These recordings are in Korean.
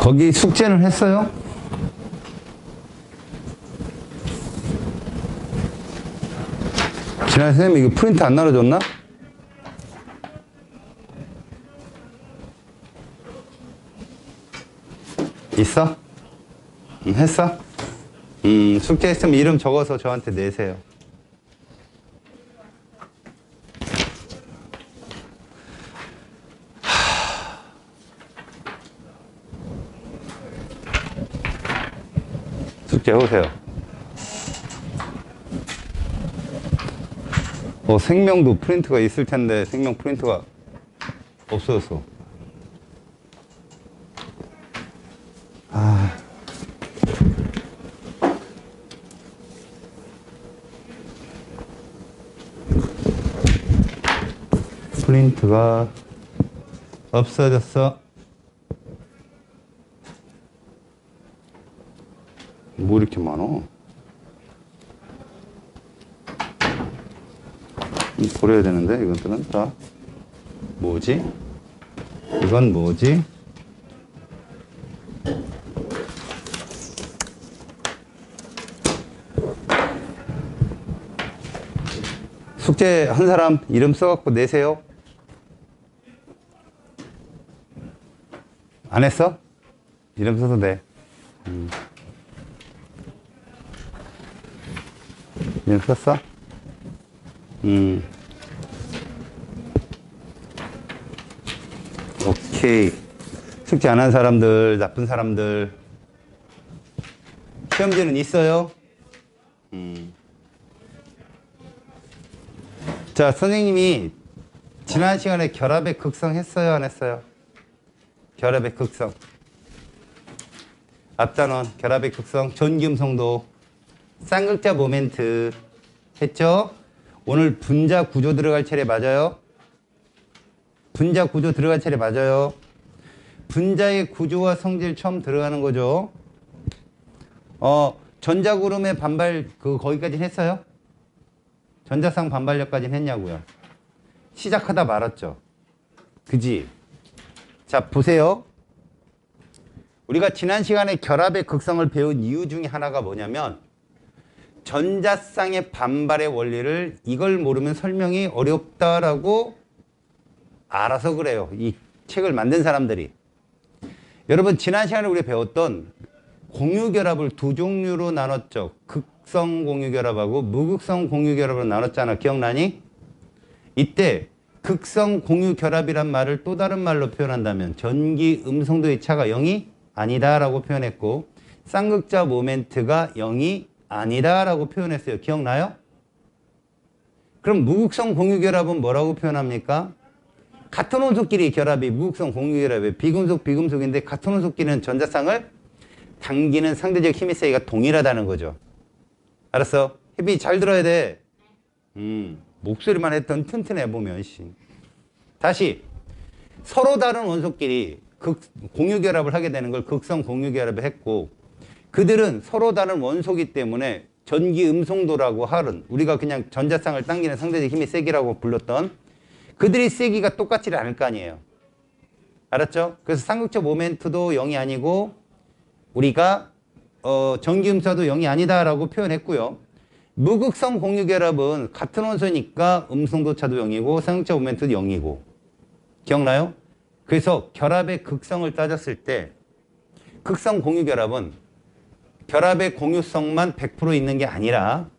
거기 숙제는 했어요? 지난 선생님 이거 프린트 안 나눠줬나? 있어? 했어? 숙제 했으면 이름 적어서 저한테 내세요. 숙제 해오세요. 생명도 프린트가 있을 텐데 생명 프린트가 없어졌어. 프린트가 없어졌어. 뭐 이렇게 많어? 버려야 되는데 이것들은 다 뭐지? 이건 뭐지? 숙제 한 사람 이름 써갖고 내세요. 안 했어? 이름 써도 돼. 이름 썼어? 오케이. 숙제 안 한 사람들, 나쁜 사람들. 시험지는 있어요? 자, 선생님이 지난 시간에 결합의 극성 했어요? 안 했어요? 결합의 극성. 앞단원, 결합의 극성, 전기음성도, 쌍극자 모멘트 했죠? 오늘 분자 구조 들어갈 차례 맞아요? 분자 구조 들어갈 차례 맞아요? 분자의 구조와 성질 처음 들어가는 거죠. 전자구름의 반발 거기까지는 했어요? 전자쌍 반발력까지는 했냐고요? 시작하다 말았죠. 그지? 자, 보세요. 우리가 지난 시간에 결합의 극성을 배운 이유 중에 하나가 뭐냐면 전자쌍의 반발의 원리를 이걸 모르면 설명이 어렵다라고 알아서 그래요. 이 책을 만든 사람들이. 여러분 지난 시간에 우리 배웠던 공유결합을 두 종류로 나눴죠. 극성 공유결합하고 무극성 공유결합으로 나눴잖아. 기억나니? 이때 극성 공유결합이란 말을 또 다른 말로 표현한다면 전기 음성도의 차가 0이 아니다 라고 표현했고 쌍극자 모멘트가 0이 아니다 라고 표현했어요. 기억나요? 그럼 무극성 공유결합은 뭐라고 표현합니까? 같은 원소끼리 결합이 무극성 공유결합이에요. 비금속 비금속인데 같은 원소끼리는 전자쌍을 당기는 상대적 힘의 세기가 동일하다는 거죠. 알았어? 혜빈이 잘 들어야 돼. 목소리만 했던 튼튼해 보면. 다시 서로 다른 원소끼리 공유결합을 하게 되는 걸 극성 공유결합을 했고 그들은 서로 다른 원소기 때문에 전기 음성도라고 하는 우리가 그냥 전자쌍을 당기는 상대적 힘의 세기라고 불렀던 그들의 세기가 똑같지 않을 거 아니에요. 알았죠? 그래서 쌍극자 모멘트도 0이 아니고 우리가 전기 음사도 0이 아니다라고 표현했고요. 무극성 공유결합은 같은 원소니까 음성도 차도 0이고 쌍극자 모멘트도 0이고 기억나요? 그래서 결합의 극성을 따졌을 때 극성 공유결합은 결합의 공유성만 100% 있는 게 아니라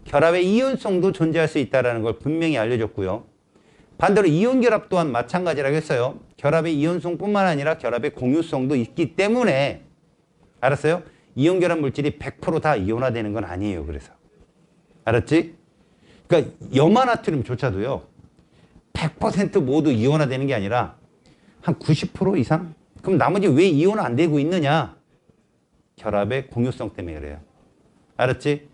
결합의 이온성도 존재할 수 있다는 걸 분명히 알려줬고요. 반대로 이온결합 또한 마찬가지라고 했어요. 결합의 이온성뿐만 아니라 결합의 공유성도 있기 때문에 알았어요? 이온결합 물질이 100% 다 이온화되는 건 아니에요. 그래서 알았지? 그러니까 염화나트륨조차도요 100% 모두 이온화되는 게 아니라 한 90% 이상? 그럼 나머지 왜 이온화 안 되고 있느냐? 결합의 공유성 때문에 그래요. 알았지?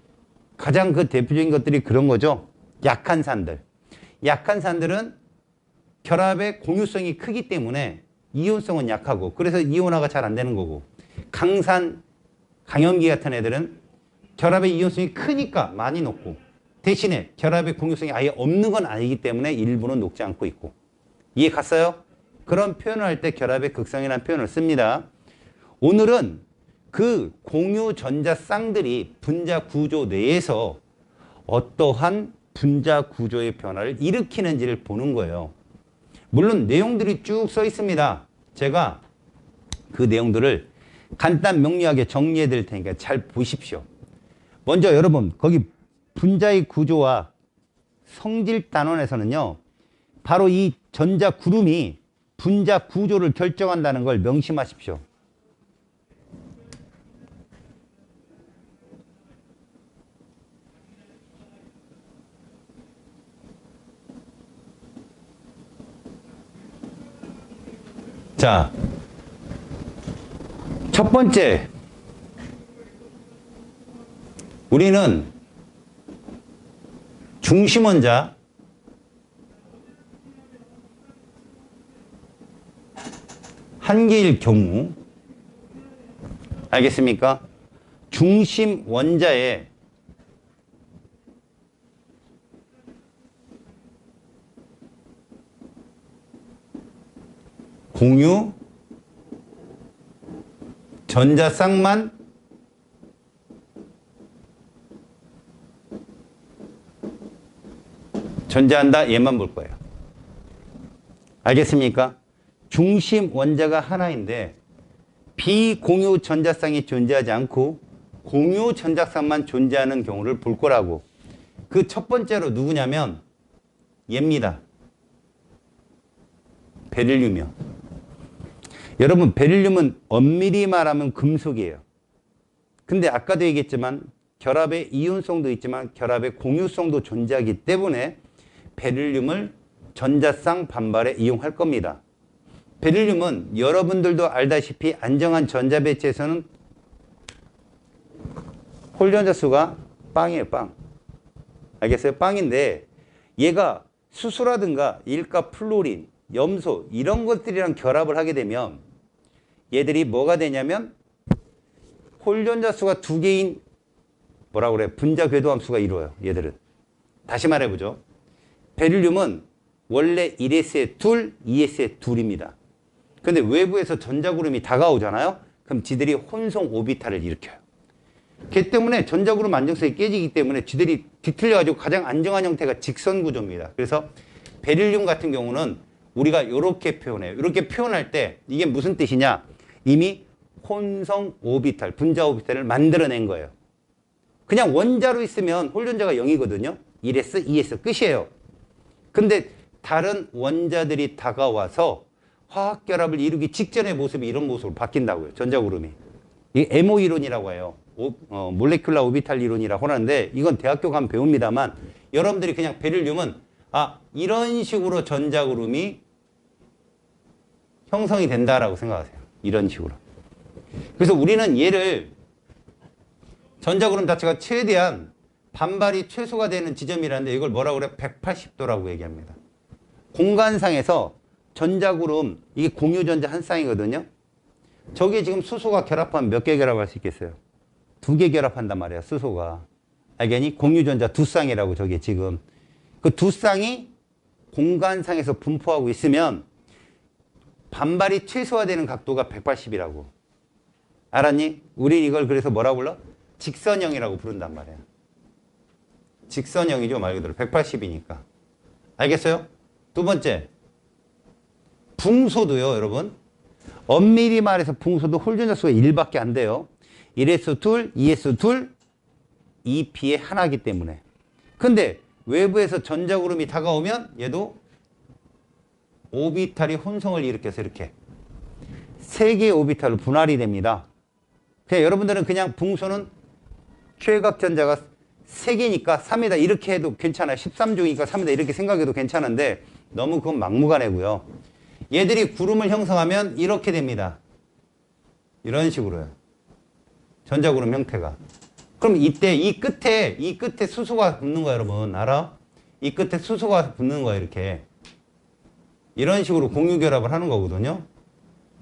가장 그 대표적인 것들이 그런 거죠. 약한 산들. 약한 산들은 결합의 공유성이 크기 때문에 이온성은 약하고 그래서 이온화가 잘 안 되는 거고 강산, 강염기 같은 애들은 결합의 이온성이 크니까 많이 녹고 대신에 결합의 공유성이 아예 없는 건 아니기 때문에 일부는 녹지 않고 있고 이해 갔어요? 그런 표현을 할 때 결합의 극성이라는 표현을 씁니다. 오늘은 그 공유 전자 쌍들이 분자 구조 내에서 어떠한 분자 구조의 변화를 일으키는지를 보는 거예요. 물론 내용들이 쭉 써 있습니다. 제가 그 내용들을 간단 명료하게 정리해 드릴 테니까 잘 보십시오. 먼저 여러분 거기 분자의 구조와 성질 단원에서는요, 바로 이 전자 구름이 분자 구조를 결정한다는 걸 명심하십시오. 자, 첫 번째, 우리는 중심원자, 한 개일 경우, 알겠습니까? 중심 원자의 공유 전자쌍만 존재한다. 얘만 볼 거예요. 알겠습니까? 중심 원자가 하나인데 비공유 전자쌍이 존재하지 않고 공유 전자쌍만 존재하는 경우를 볼 거라고. 그 첫 번째로 누구냐면 얘입니다. 베릴륨이요. 여러분, 베릴륨은 엄밀히 말하면 금속이에요. 근데 아까도 얘기했지만 결합의 이온성도 있지만 결합의 공유성도 존재하기 때문에 베릴륨을 전자쌍 반발에 이용할 겁니다. 베릴륨은 여러분들도 알다시피 안정한 전자 배치에서는 홀전자 수가 빵이에요, 빵. 알겠어요? 빵인데 얘가 수소라든가 일가 플로린, 염소 이런 것들이랑 결합을 하게 되면 얘들이 뭐가 되냐면 홀전자 수가 두 개인 뭐라고 그래? 분자 궤도 함수가 이루어요. 얘들은. 다시 말해보죠. 베릴륨은 원래 1s의 2, 2s의 2입니다. 근데 외부에서 전자구름이 다가오잖아요. 그럼 지들이 혼성 오비탈을 일으켜요. 그 때문에 전자구름 안정성이 깨지기 때문에 지들이 뒤틀려가지고 가장 안정한 형태가 직선 구조입니다. 그래서 베릴륨 같은 경우는 우리가 이렇게 표현해요. 이렇게 표현할 때 이게 무슨 뜻이냐? 이미 혼성 오비탈, 분자 오비탈을 만들어낸 거예요. 그냥 원자로 있으면 홀전자가 0이거든요. 1s, 2s 끝이에요. 근데 다른 원자들이 다가와서 화학결합을 이루기 직전의 모습이 이런 모습으로 바뀐다고요. 전자구름이. 이 MO 이론이라고 해요. 몰레큘라 오비탈 이론이라고 하는데 이건 대학교 가면 배웁니다만 여러분들이 그냥 베릴륨은 이런 식으로 전자구름이 형성이 된다라고 생각하세요. 이런 식으로. 그래서 우리는 얘를 전자구름 자체가 최대한 반발이 최소가 되는 지점이라는데 이걸 뭐라고 그래? 180도라고 얘기합니다. 공간상에서 전자구름, 이게 공유전자 한 쌍이거든요. 저게 지금 수소가 결합하면 몇 개 결합할 수 있겠어요? 2개 결합한단 말이야, 수소가. 알겠니? 공유전자 두 쌍이라고 저게 지금. 그 두 쌍이 공간상에서 분포하고 있으면 반발이 최소화되는 각도가 180이라고. 알았니? 우린 이걸 그래서 뭐라고 불러? 직선형이라고 부른단 말이야. 직선형이죠, 말 그대로. 180이니까. 알겠어요? 두 번째. 붕소도요, 여러분. 엄밀히 말해서 붕소도 홀전자 수가 1밖에 안 돼요. 1s2, 2s2, 2p의 하나이기 때문에. 근데 외부에서 전자구름이 다가오면 얘도 오비탈이 혼성을 일으켜서 이렇게 3개의 오비탈로 분할이 됩니다. 그냥 여러분들은 그냥 붕소는 최각전자가 3개니까 3이다 이렇게 해도 괜찮아요. 13종이니까 3이다 이렇게 생각해도 괜찮은데 너무 그건 막무가내고요. 얘들이 구름을 형성하면 이렇게 됩니다. 이런 식으로요. 전자구름 형태가. 그럼 이때 이 끝에 수소가 붙는 거야, 여러분. 알아? 이 끝에 수소가 붙는 거야, 이렇게. 이런 식으로 공유 결합을 하는 거거든요.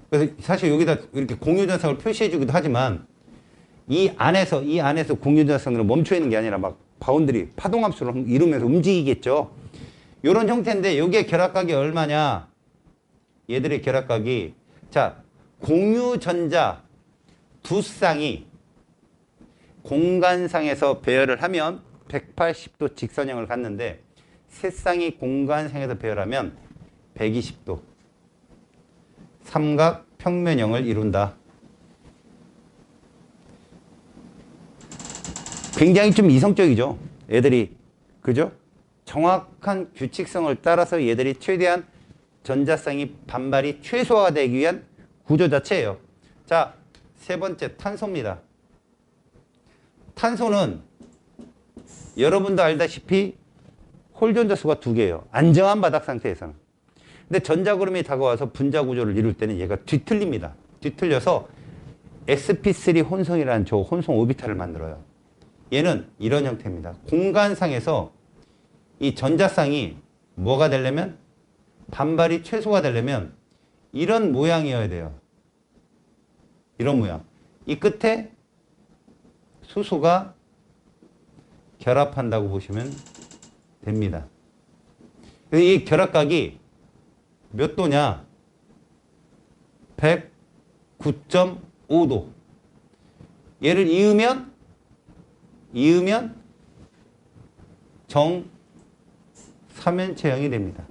그래서 사실 여기다 이렇게 공유전상을 표시해 주기도 하지만 이 안에서 공유전상으로 멈춰 있는 게 아니라 막 바운드리, 파동함수를 이루면서 움직이겠죠. 이런 형태인데 여기에 결합각이 얼마냐? 얘들의 결합각이 자, 공유전자 두 쌍이 공간상에서 배열을 하면 180도 직선형을 갖는데 세 쌍이 공간상에서 배열하면 120도 삼각 평면형을 이룬다. 굉장히 좀 이성적이죠. 애들이. 그죠? 정확한 규칙성을 따라서 얘들이 최대한 전자쌍이 반발이 최소화가 되기 위한 구조 자체예요. 자, 세 번째 탄소입니다. 탄소는 여러분도 알다시피 홀 전자수가 두 개예요. 안정한 바닥 상태에서는. 근데 전자구름이 다가와서 분자 구조를 이룰 때는 얘가 뒤틀립니다. 뒤틀려서 sp3 혼성이라는 저 혼성 오비탈을 만들어요. 얘는 이런 형태입니다. 공간상에서 이 전자쌍이 뭐가 되려면 반발이 최소가 되려면 이런 모양이어야 돼요. 이런 모양. 이 끝에 수소가 결합한다고 보시면 됩니다. 이 결합각이 몇 도냐? 109.5도. 얘를 이으면 정삼면체형이 됩니다.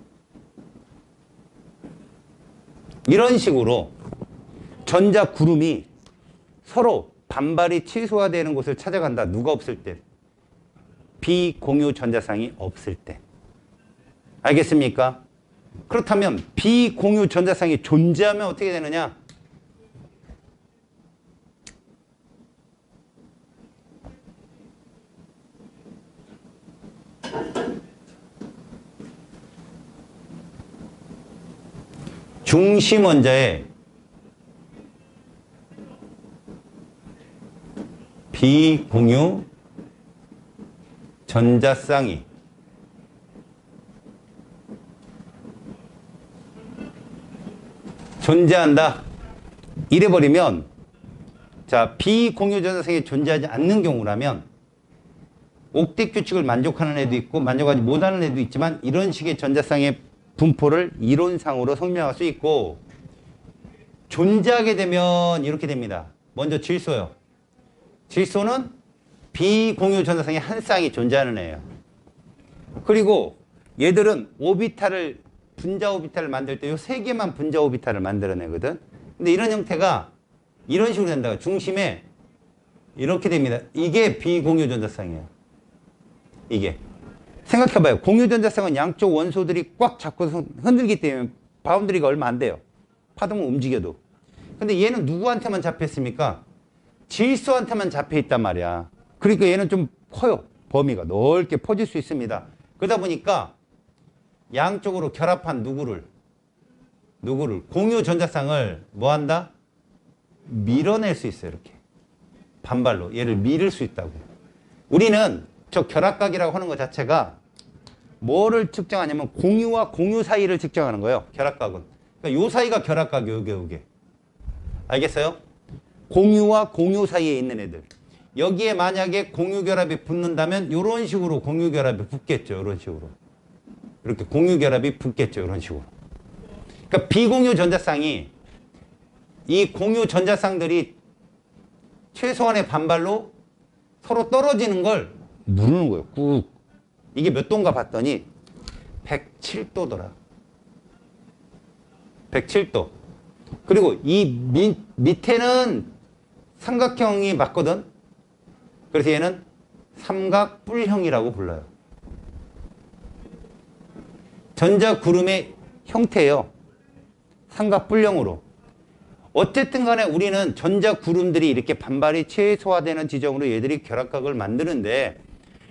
이런 식으로 전자구름이 서로 반발이 최소화되는 곳을 찾아간다. 누가 없을 때? 비공유 전자쌍이 없을 때. 알겠습니까? 그렇다면 비공유 전자쌍이 존재하면 어떻게 되느냐? 중심 원자에 비공유 전자쌍이 존재한다. 이래버리면, 자, 비공유 전자쌍이 존재하지 않는 경우라면 옥텟 규칙을 만족하는 애도 있고 만족하지 못하는 애도 있지만 이런 식의 전자쌍의 분포를 이론상으로 설명할 수 있고, 존재하게 되면 이렇게 됩니다. 먼저 질소요. 질소는 비공유 전자쌍의 한 쌍이 존재하는 애예요. 그리고 얘들은 오비탈을, 분자 오비탈을 만들 때 이 세 개만 분자 오비탈을 만들어내거든. 근데 이런 형태가 이런 식으로 된다. 중심에 이렇게 됩니다. 이게 비공유 전자쌍이에요. 이게. 생각해봐요. 공유 전자쌍은 양쪽 원소들이 꽉 잡고 흔들기 때문에 바운드리가 얼마 안 돼요. 파동은 움직여도. 근데 얘는 누구한테만 잡혔습니까? 질소한테만 잡혀 있단 말이야. 그러니까 얘는 좀 커요. 범위가 넓게 퍼질 수 있습니다. 그러다 보니까 양쪽으로 결합한 누구를 공유 전자쌍을 뭐 한다? 밀어낼 수 있어요. 이렇게 반발로 얘를 밀을 수 있다고. 우리는 저 결합각이라고 하는 것 자체가 뭐를 측정하냐면 공유와 공유 사이를 측정하는 거예요. 결합각은. 그러니까 요 사이가 결합각이에요. 요게. 알겠어요? 공유와 공유 사이에 있는 애들. 여기에 만약에 공유 결합이 붙는다면 이런 식으로 공유 결합이 붙겠죠. 이런 식으로. 이렇게 공유 결합이 붙겠죠. 이런 식으로. 그러니까 비공유 전자쌍이 이 공유 전자쌍들이 최소한의 반발로 서로 떨어지는 걸 누르는 거예요. 꾹. 이게 몇 도인가 봤더니 107도더라. 107도. 그리고 이 밑에는 삼각형이 맞거든. 그래서 얘는 삼각뿔형이라고 불러요. 전자구름의 형태예요. 삼각뿔형으로. 어쨌든 간에 우리는 전자구름들이 이렇게 반발이 최소화되는 지점으로 얘들이 결합각을 만드는데,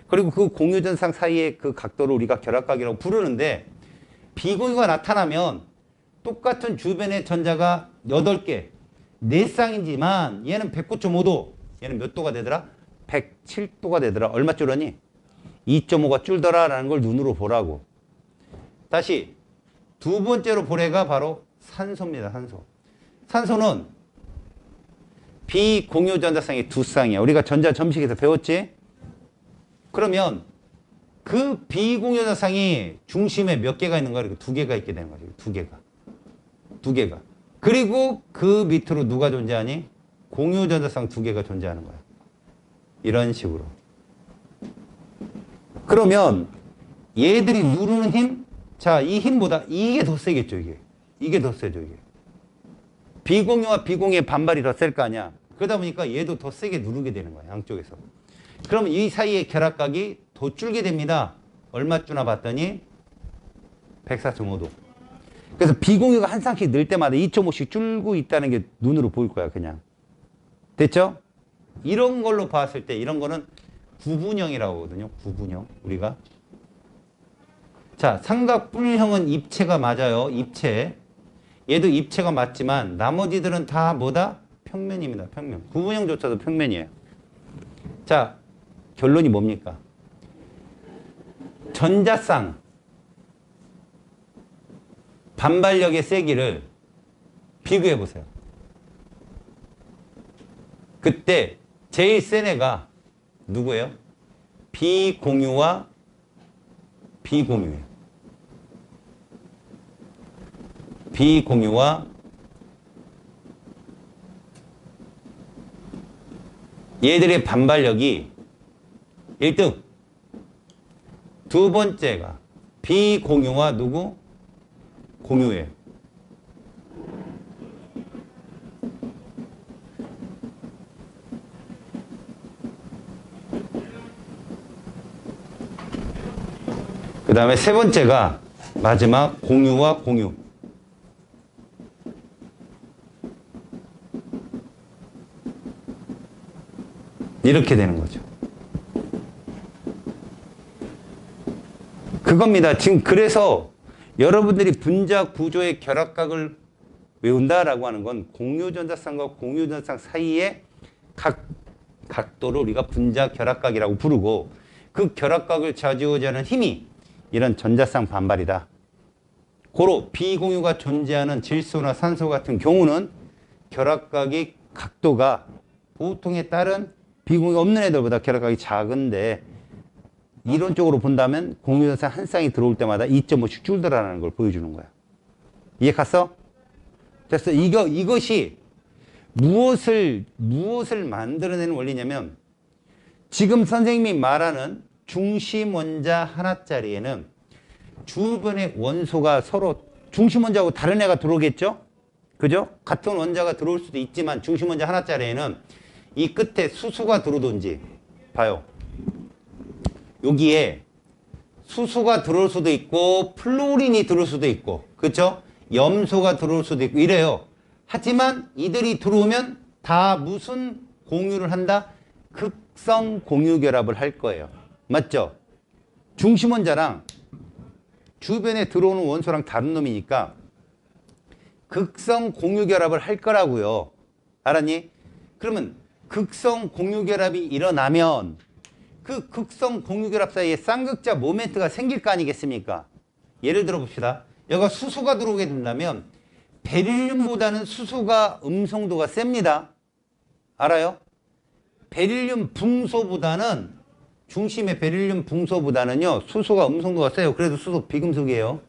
그리고 그 공유전상 사이의 그 각도를 우리가 결합각이라고 부르는데, 비공유가 나타나면 똑같은 주변의 전자가 8개, 4쌍이지만 얘는 109.5도, 얘는 몇 도가 되더라? 107도가 되더라. 얼마 줄었니? 2.5가 줄더라 라는 걸 눈으로 보라고. 다시 두 번째로 볼 애가 바로 산소입니다. 산소. 산소는 비공유 전자쌍이 두 쌍이야. 우리가 전자 점식에서 배웠지? 그러면 그 비공유 전자쌍이 중심에 몇 개가 있는 거야? 두 개가 있게 되는 거지. 두 개가. 그리고 그 밑으로 누가 존재하니? 공유 전자쌍 두 개가 존재하는 거야. 이런 식으로. 그러면 얘들이 누르는 힘? 자, 이 힘보다 이게 더 세겠죠, 이게. 이게 더 세죠, 이게. 비공유와 비공유의 반발이 더 셀 거 아니야. 그러다 보니까 얘도 더 세게 누르게 되는 거야, 양쪽에서. 그러면 이 사이의 결합각이 더 줄게 됩니다. 얼마 주나 봤더니 104.5도. 그래서 비공유가 한 쌍씩 늘 때마다 2.5씩 줄고 있다는 게 눈으로 보일 거야, 그냥. 됐죠? 이런 걸로 봤을 때 이런 거는 구분형이라고 하거든요. 구분형. 우리가. 자, 삼각뿔형은 입체가 맞아요. 입체. 얘도 입체가 맞지만 나머지들은 다 뭐다? 평면입니다. 평면. 구분형조차도 평면이에요. 자, 결론이 뭡니까? 전자쌍 반발력의 세기를 비교해 보세요. 그때 제일 센 애가 누구예요? 비공유와 비공유예요. 비공유와 얘들의 반발력이 1등. 두 번째가 비공유와 누구? 공유예요. 그 다음에 세 번째가 마지막 공유와 공유. 이렇게 되는 거죠. 그겁니다. 지금 그래서 여러분들이 분자 구조의 결합각을 외운다라고 하는 건 공유전자쌍과 공유전자쌍 사이의 각도를 우리가 분자 결합각이라고 부르고 그 결합각을 좌지우지하는 힘이 이런 전자쌍 반발이다. 고로 비공유가 존재하는 질소나 산소 같은 경우는 결합각의 각도가 보통에 따른 비공유가 없는 애들보다 결합각이 작은데 이론적으로 본다면 공유전자 한 쌍이 들어올 때마다 2.5씩 줄더라는 걸 보여주는 거야. 이해 갔어? 됐어. 이것이 무엇을 만들어내는 원리냐면 지금 선생님이 말하는 중심 원자 하나짜리에는 주변의 원소가 서로 중심 원자하고 다른 애가 들어오겠죠? 그죠? 같은 원자가 들어올 수도 있지만 중심 원자 하나짜리에는 이 끝에 수소가 들어오든지 봐요. 여기에 수소가 들어올 수도 있고 플로린이 들어올 수도 있고 그렇죠? 염소가 들어올 수도 있고 이래요. 하지만 이들이 들어오면 다 무슨 공유를 한다? 극성 공유 결합을 할 거예요. 맞죠? 중심 원자랑 주변에 들어오는 원소랑 다른 놈이니까 극성 공유 결합을 할 거라고요. 알았니? 그러면 극성 공유 결합이 일어나면 그 극성 공유 결합 사이에 쌍극자 모멘트가 생길 거 아니겠습니까? 예를 들어 봅시다. 여기가 수소가 들어오게 된다면 베릴륨보다는 수소가 음성도가 셉니다. 알아요? 베릴륨 붕소보다는 중심의 베릴륨 붕소보다는요 수소가 음성도가 세요. 그래도 수소 비금속이에요.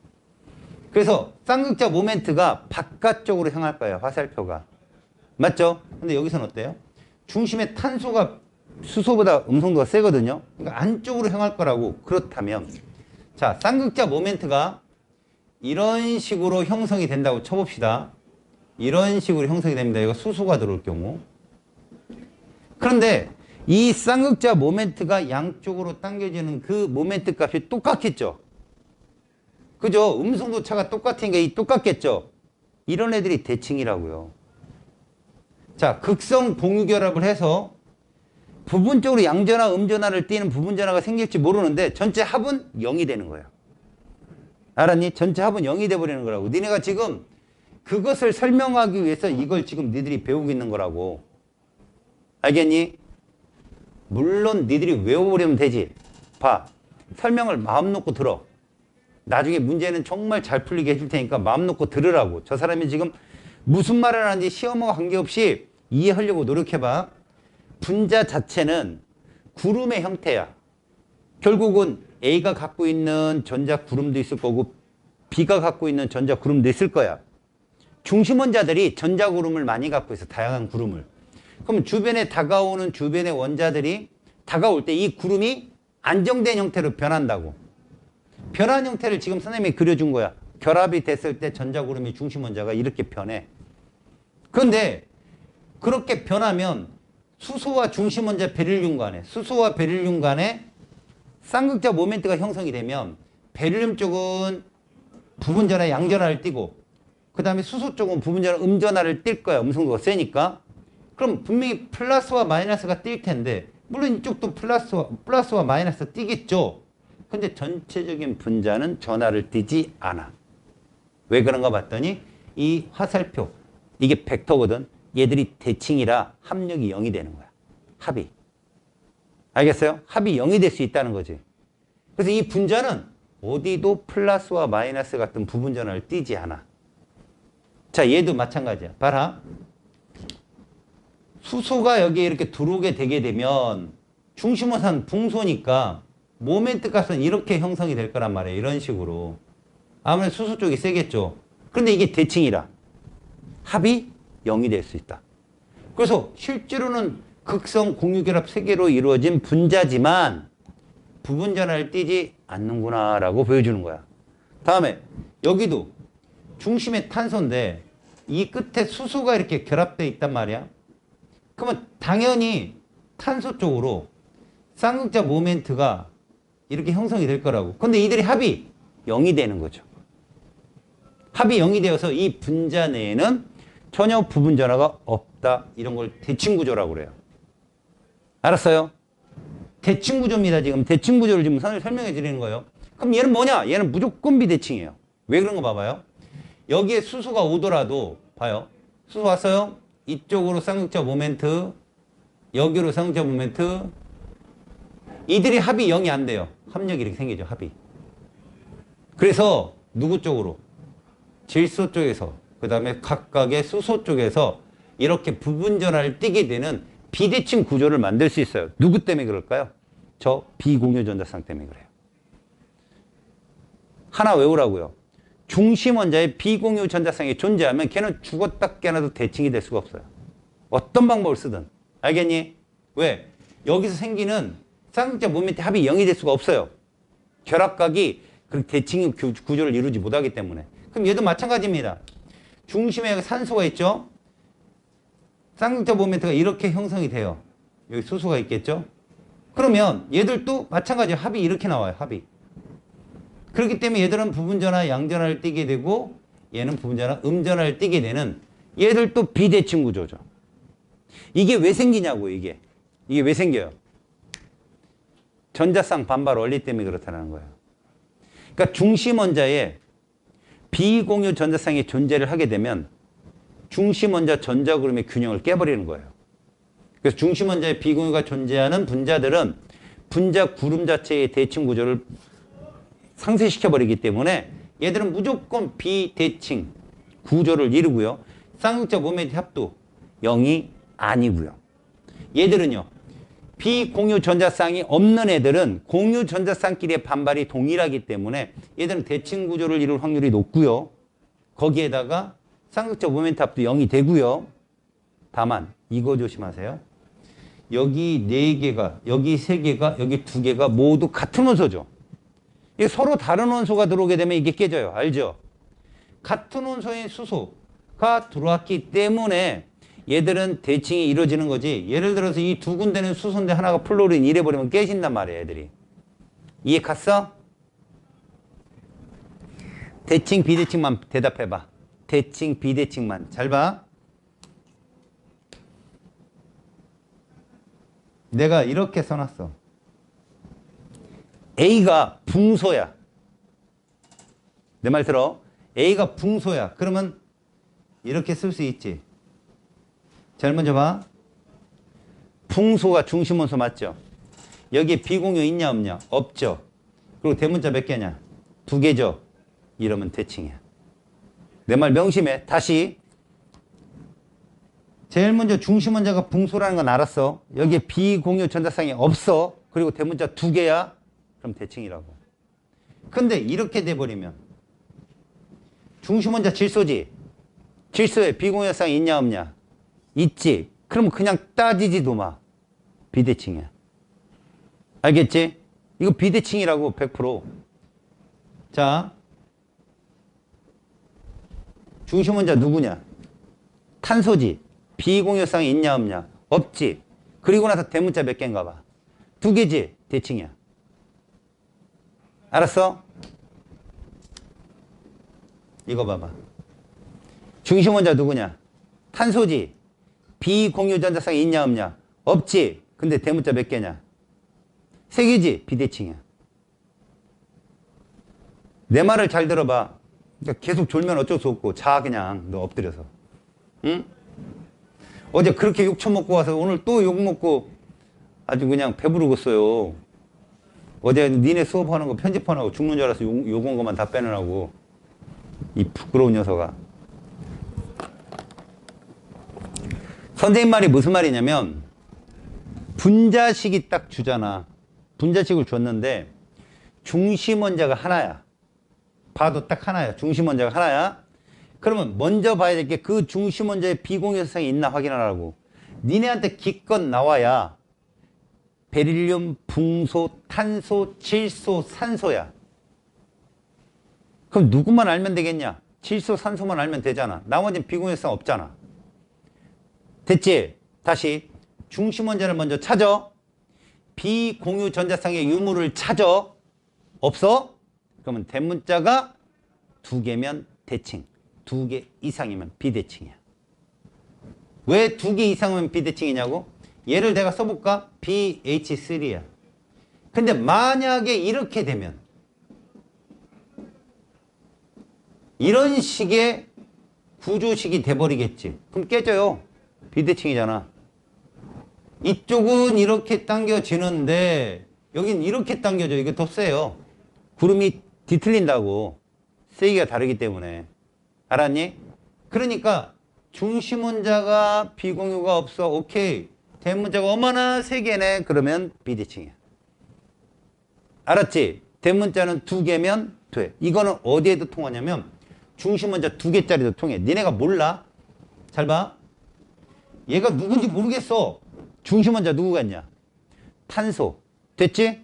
그래서 쌍극자 모멘트가 바깥쪽으로 향할 거예요. 화살표가. 맞죠? 근데 여기서는 어때요? 중심의 탄소가 수소보다 음성도가 세거든요. 그러니까 안쪽으로 향할 거라고. 그렇다면 자, 쌍극자 모멘트가 이런 식으로 형성이 된다고 쳐봅시다. 이런 식으로 형성이 됩니다. 이거 수소가 들어올 경우. 그런데 이 쌍극자 모멘트가 양쪽으로 당겨지는 그 모멘트 값이 똑같겠죠. 그죠? 음성도 차가 똑같으니까 이 똑같겠죠. 이런 애들이 대칭이라고요. 자, 극성 공유 결합을 해서 부분적으로 양전화, 음전화를 띠는 부분전화가 생길지 모르는데 전체 합은 0이 되는 거예요. 알았니? 전체 합은 0이 돼버리는 거라고. 니네가 지금 그것을 설명하기 위해서 이걸 지금 니들이 배우고 있는 거라고. 알겠니? 물론 니들이 외워버리면 되지. 봐. 설명을 마음 놓고 들어. 나중에 문제는 정말 잘 풀리게 해줄 테니까 마음 놓고 들으라고. 저 사람이 지금 무슨 말을 하는지 시험과 관계없이 이해하려고 노력해봐. 분자 자체는 구름의 형태야. 결국은 A가 갖고 있는 전자 구름도 있을 거고 B가 갖고 있는 전자 구름도 있을 거야. 중심 원자들이 전자 구름을 많이 갖고 있어. 다양한 구름을. 그럼 주변에 다가오는 주변의 원자들이 다가올 때 이 구름이 안정된 형태로 변한다고. 변한 형태를 지금 선생님이 그려준 거야. 결합이 됐을 때 전자구름이 중심 원자가 이렇게 변해. 그런데 그렇게 변하면 수소와 중심 원자 베릴륨 간에, 수소와 베릴륨 간에 쌍극자 모멘트가 형성이 되면 베릴륨 쪽은 부분전화 양전화를 띠고 그 다음에 수소 쪽은 부분전화 음전화를 띌 거야. 음성도가 세니까. 그럼 분명히 플러스와 마이너스가 뛸 텐데 물론 이쪽도 플러스와 마이너스 띄겠죠. 근데 전체적인 분자는 전하를 띄지 않아. 왜 그런가 봤더니 이 화살표 이게 벡터거든. 얘들이 대칭이라 합력이 0이 되는 거야. 합이. 알겠어요? 합이 0이 될 수 있다는 거지. 그래서 이 분자는 어디도 플러스와 마이너스 같은 부분전화를 띄지 않아. 자, 얘도 마찬가지야. 봐라. 수소가 여기에 이렇게 들어오게 되게 되면 중심원산 붕소니까 모멘트 값은 이렇게 형성이 될 거란 말이에요. 이런 식으로. 아무래도 수소 쪽이 세겠죠. 그런데 이게 대칭이라 합이 0이 될 수 있다. 그래서 실제로는 극성 공유결합 세개로 이루어진 분자지만 부분전화를 띄지 않는구나라고 보여주는 거야. 다음에 여기도 중심에 탄소인데 이 끝에 수소가 이렇게 결합되어 있단 말이야. 그러면 당연히 탄소 쪽으로 쌍극자 모멘트가 이렇게 형성이 될 거라고. 근데 이들이 합이 0이 되는 거죠. 합이 0이 되어서 이 분자 내에는 전혀 부분 전화가 없다. 이런 걸 대칭 구조라고 그래요. 알았어요? 대칭 구조입니다. 지금 대칭 구조를 지금 설명해 드리는 거예요. 그럼 얘는 뭐냐? 얘는 무조건 비대칭이에요. 왜 그런 거 봐봐요. 여기에 수소가 오더라도 봐요. 수소 왔어요? 이쪽으로 쌍극자 모멘트, 여기로 쌍극자 모멘트. 이들이 합이 0이 안 돼요. 합력이 이렇게 생기죠. 합이. 그래서 누구 쪽으로? 질소 쪽에서, 그 다음에 각각의 수소 쪽에서 이렇게 부분 전화를 띠게 되는 비대칭 구조를 만들 수 있어요. 누구 때문에 그럴까요? 저 비공유 전자쌍 때문에 그래요. 하나 외우라고요. 중심 원자의 비공유 전자쌍이 존재하면 걔는 죽었다 깨어나도 대칭이 될 수가 없어요. 어떤 방법을 쓰든. 알겠니? 왜? 여기서 생기는 쌍극자 모멘트 합이 0이 될 수가 없어요. 결합각이 그 대칭 구조를 이루지 못하기 때문에. 그럼 얘도 마찬가지입니다. 중심에 산소가 있죠? 쌍극자 모멘트가 이렇게 형성이 돼요. 여기 수소가 있겠죠? 그러면 얘들도 마찬가지로 합이 이렇게 나와요. 합이. 그렇기 때문에 얘들은 부분전화, 양전화를 띠게 되고 얘는 부분전화, 음전화를 띠게 되는 얘들도 비대칭 구조죠. 이게 왜 생기냐고 이게. 이게 왜 생겨요? 전자쌍 반발 원리 때문에 그렇다는 거예요. 그러니까 중심 원자에 비공유 전자쌍이 존재를 하게 되면 중심 원자 전자구름의 균형을 깨버리는 거예요. 그래서 중심 원자에 비공유가 존재하는 분자들은 분자 구름 자체의 대칭 구조를 상쇄시켜버리기 때문에 얘들은 무조건 비대칭 구조를 이루고요. 쌍극자 모멘트 합도 0이 아니고요. 얘들은요. 비공유 전자쌍이 없는 애들은 공유 전자쌍끼리의 반발이 동일하기 때문에 얘들은 대칭 구조를 이룰 확률이 높고요. 거기에다가 쌍극자 모멘트 합도 0이 되고요. 다만 이거 조심하세요. 여기 4개가, 여기 3개가, 여기 2개가 모두 같은 원소죠. 이게 서로 다른 원소가 들어오게 되면 이게 깨져요. 알죠? 같은 원소인 수소가 들어왔기 때문에 얘들은 대칭이 이루어지는 거지. 예를 들어서 이 두 군데는 수소인데 하나가 플로린 이래버리면 깨진단 말이에요. 애들이. 이해 갔어? 대칭 비대칭만 대답해봐. 대칭 비대칭만. 잘 봐. 내가 이렇게 써놨어. A가 붕소야. 내 말 들어. A가 붕소야. 그러면 이렇게 쓸 수 있지. 잘 먼저 봐. 붕소가 중심원소 맞죠? 여기에 비공유 있냐 없냐? 없죠. 그리고 대문자 몇 개냐? 2개죠. 이러면 대칭이야. 내 말 명심해. 다시. 제일 먼저 중심원자가 붕소라는 건 알았어. 여기에 비공유 전자쌍이 없어. 그리고 대문자 2개야. 그럼 대칭이라고. 근데 이렇게 돼버리면 중심원자 질소지. 질소에 비공유쌍이 있냐 없냐? 있지. 그럼 그냥 따지지도 마. 비대칭이야. 알겠지? 이거 비대칭이라고 100%. 자, 중심 원자 누구냐? 탄소지. 비공유성이 있냐 없냐? 없지. 그리고 나서 대문자 몇 개인가 봐. 2개지. 대칭이야. 알았어? 이거 봐봐. 중심 원자 누구냐? 탄소지. 비공유 전자쌍이 있냐 없냐? 없지. 근데 대문자 몇 개냐? 3개지. 비대칭이야. 내 말을 잘 들어봐. 그러니까 계속 졸면 어쩔 수 없고 자 그냥 너 엎드려서. 응? 어제 그렇게 욕 처먹고 와서 오늘 또 욕 먹고 아주 그냥 배부르겠어요. 어제 니네 수업하는 거 편집하느라고 죽는 줄 알아서 욕 온 것만 다 빼느라고. 이 부끄러운 녀석아. 선생님 말이 무슨 말이냐면 분자식이 딱 주잖아. 분자식을 줬는데 중심 원자가 하나야. 봐도 딱 하나야. 중심 원자가 하나야. 그러면 먼저 봐야 될 게 그 중심 원자의 비공유성이 있나 확인하라고. 니네한테 기껏 나와야 베릴륨, 붕소, 탄소, 질소, 산소야. 그럼 누구만 알면 되겠냐? 질소, 산소만 알면 되잖아. 나머지는 비공유성 없잖아. 됐지? 다시 중심 원자를 먼저 찾아. 비공유 전자쌍의 유무를 찾아. 없어? 그러면 대문자가 2개면 대칭. 2개 이상이면 비대칭이야. 왜 2개 이상이면 비대칭이냐고? 얘를 내가 써볼까? BH3야. 근데 만약에 이렇게 되면 이런 식의 구조식이 돼버리겠지. 그럼 깨져요. 비대칭이잖아. 이쪽은 이렇게 당겨지는데 여긴 이렇게 당겨져. 이게 더 세요. 구름이 뒤틀린다고. 세기가 다르기 때문에. 알았니? 그러니까 중심 원자가 비공유가 없어. 오케이. 대문자가 어머나 3개네. 그러면 비대칭이야. 알았지? 대문자는 2개면 돼. 이거는 어디에도 통하냐면 중심 원자 2개짜리도 통해. 니네가 몰라. 잘 봐. 얘가 누군지 모르겠어. 중심 원자 누구가 있냐? 탄소. 됐지?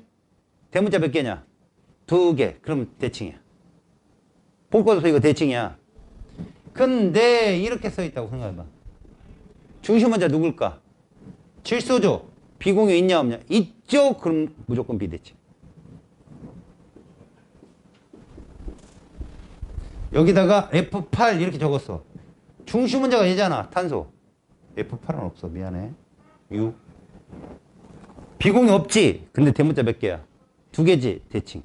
대문자 몇 개냐? 2개. 그럼 대칭이야. 볼거서 이거 대칭이야. 근데 이렇게 써있다고 생각해봐. 중심 원자 누굴까? 질소죠. 비공유 있냐 없냐? 있죠. 그럼 무조건 비대칭. 여기다가 F8 이렇게 적었어. 중심 원자가 얘잖아. 탄소. F8은 없어. 미안해. 6. 비공유 없지. 근데 대문자 몇 개야? 2개지. 대칭.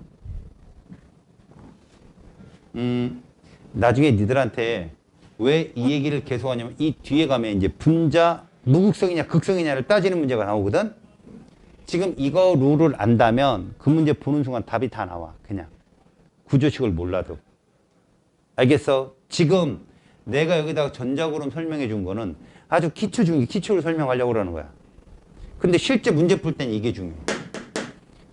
나중에 니들한테 왜 이 얘기를 계속 하냐면 이 뒤에 가면 이제 분자 무극성이냐 극성이냐를 따지는 문제가 나오거든. 지금 이거 룰을 안다면 그 문제 보는 순간 답이 다 나와. 그냥 구조식을 몰라도. 알겠어? 지금 내가 여기다가 전자구름 설명해 준 거는 아주 기초 중에 기초를 설명하려고 그러는 거야. 근데 실제 문제 풀 때는 이게 중요해.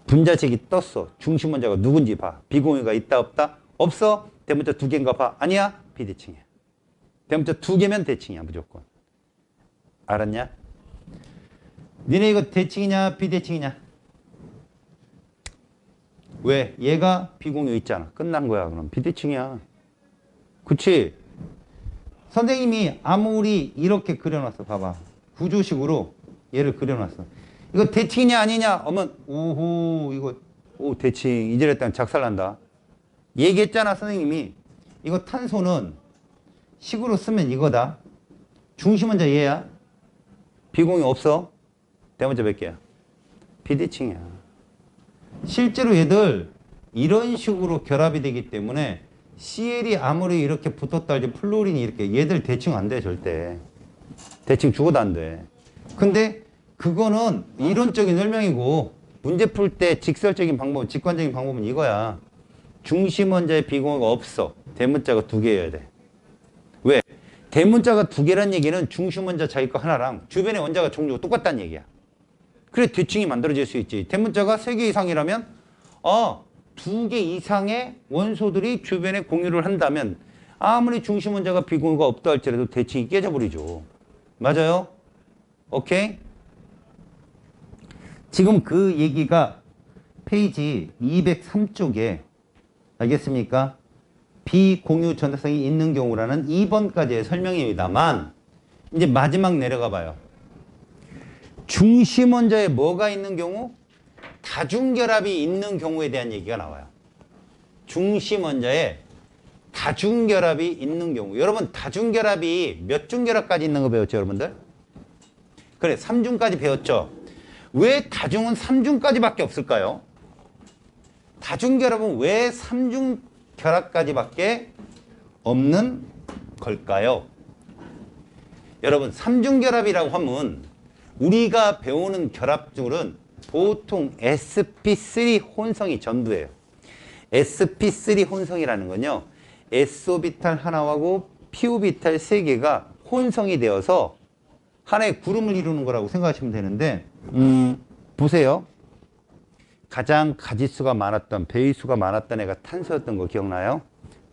분자식이 떴어. 중심 원자가 누군지 봐. 비공유가 있다 없다? 없어? 대문자 2개인가 봐. 아니야? 비대칭이야. 대문자 2개면 대칭이야. 무조건. 알았냐? 니네 이거 대칭이냐 비대칭이냐? 왜? 얘가 비공유 있잖아. 끝난 거야. 그럼 비대칭이야. 그치? 선생님이 아무리 이렇게 그려놨어. 봐봐. 구조식으로 얘를 그려놨어. 이거 대칭이냐 아니냐? 어머, 오호, 이거, 오, 대칭. 이제랬다면 작살난다. 얘기했잖아, 선생님이. 이거 탄소는 식으로 쓰면 이거다. 중심 원자 얘야. 비공유 없어. 대문자 몇 개야? 비대칭이야. 실제로 얘들 이런 식으로 결합이 되기 때문에 CL이 아무리 이렇게 붙었다 할지 플로린이 이렇게 얘들 대칭 안 돼, 절대. 대칭 죽어도 안 돼. 근데 그거는 이론적인 설명이고 문제 풀 때 직설적인 방법, 직관적인 방법은 이거야. 중심 원자의 비공유가 없어. 대문자가 2개여야 돼. 왜? 대문자가 2개란 얘기는 중심 원자 자기 거 하나랑 주변의 원자가 종류가 똑같다는 얘기야. 그래 대칭이 만들어질 수 있지. 대문자가 3개 이상이라면 2개 이상의 원소들이 주변에 공유를 한다면 아무리 중심 원자가 비공유가 없다 할지라도 대칭이 깨져버리죠. 맞아요? 오케이? 지금 그 얘기가 페이지 203쪽에 알겠습니까? 비공유 전자성이 있는 경우라는 2번까지의 설명입니다만 이제 마지막 내려가 봐요. 중심 원자에 뭐가 있는 경우? 다중결합이 있는 경우에 대한 얘기가 나와요. 중심 원자에 다중결합이 있는 경우. 여러분 다중결합이 몇 중결합까지 있는 거 배웠죠 여러분들? 그래 3중까지 배웠죠. 왜 다중은 3중까지밖에 없을까요? 다중결합은 왜 3중 결합까지밖에 없는 걸까요? 여러분 3중결합이라고 하면 우리가 배우는 결합줄은 보통 sp3 혼성이 전부예요. sp3 혼성이라는 건요. s오비탈 하나하고 p오비탈 3개가 혼성이 되어서 하나의 구름을 이루는 거라고 생각하시면 되는데 보세요. 가장 가지수가 많았던 배위수가 많았던 애가 탄소였던 거 기억나요?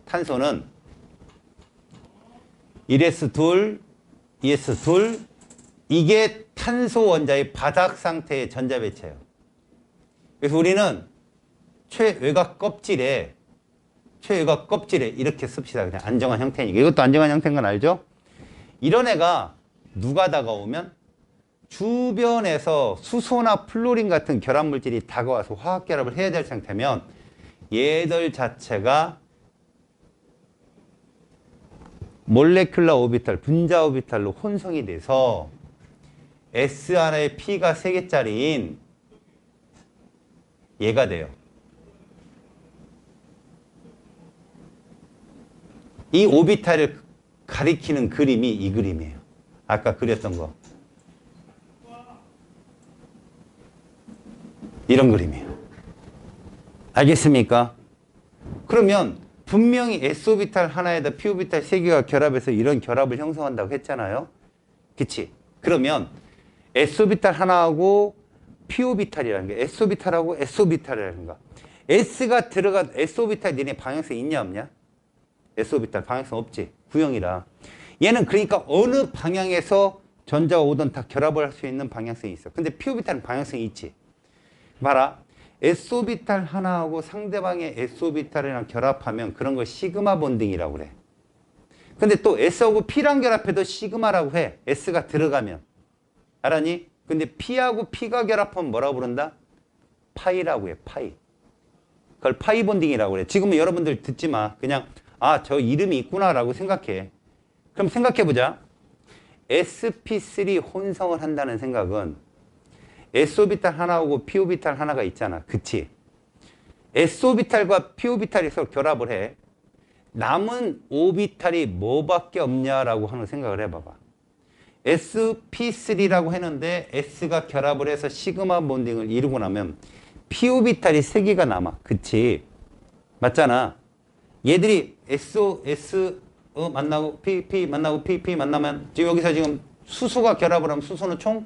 탄소는 1s2, 2s2 이게 탄소 원자의 바닥 상태의 전자 배치예요. 그래서 우리는 최외곽 껍질에 이렇게 씁시다. 그냥 안정한 형태니까. 이것도 안정한 형태인 건 알죠? 이런 애가 누가 다가오면 주변에서 수소나 플로린 같은 결합물질이 다가와서 화학결합을 해야 될 상태면 얘들 자체가 몰레큘라 오비탈, 분자 오비탈로 혼성이 돼서 S 하나에 P가 3개짜리인 얘가 돼요. 이 오비탈을 가리키는 그림이 이 그림이에요. 아까 그렸던 거. 이런 그림이에요. 알겠습니까? 그러면 분명히 S오비탈 하나에다 P오비탈 3개가 결합해서 이런 결합을 형성한다고 했잖아요. 그치? 그러면 S오비탈 하나하고 P오비탈이라는 게 S오비탈하고 S오비탈이라는 거. S가 들어간 S오비탈 니네 방향성 있냐 없냐? S오비탈 방향성 없지. 구형이라. 얘는 그러니까 어느 방향에서 전자가 오든 다 결합을 할 수 있는 방향성이 있어. 근데 P오비탈은 방향성이 있지. 봐라. S오비탈 하나하고 상대방의 S오비탈이랑 결합하면 그런 걸 시그마 본딩이라고 그래. 근데 또 S하고 P랑 결합해도 시그마라고 해. S가 들어가면. 알았니? 근데 P하고 P가 결합하면 뭐라고 부른다? 파이라고 해. 파이. 그걸 파이 본딩이라고 그래. 지금은 여러분들 듣지 마. 그냥 아, 저 이름이 있구나라고 생각해. 그럼 생각해보자. sp3 혼성을 한다는 생각은 S오비탈 하나하고 P오비탈 하나가 있잖아. 그치? S오비탈과 P오비탈이 서로 결합을 해. 남은 오비탈이 뭐밖에 없냐라고 하는 생각을 해봐봐. sp3라고 했는데 S가 결합을 해서 시그마 본딩을 이루고 나면 P오비탈이 3개가 남아. 그치? 맞잖아. 얘들이 S 만나고 P 만나고 P 만나면 지금 여기서 지금 수소가 결합을 하면 수소는 총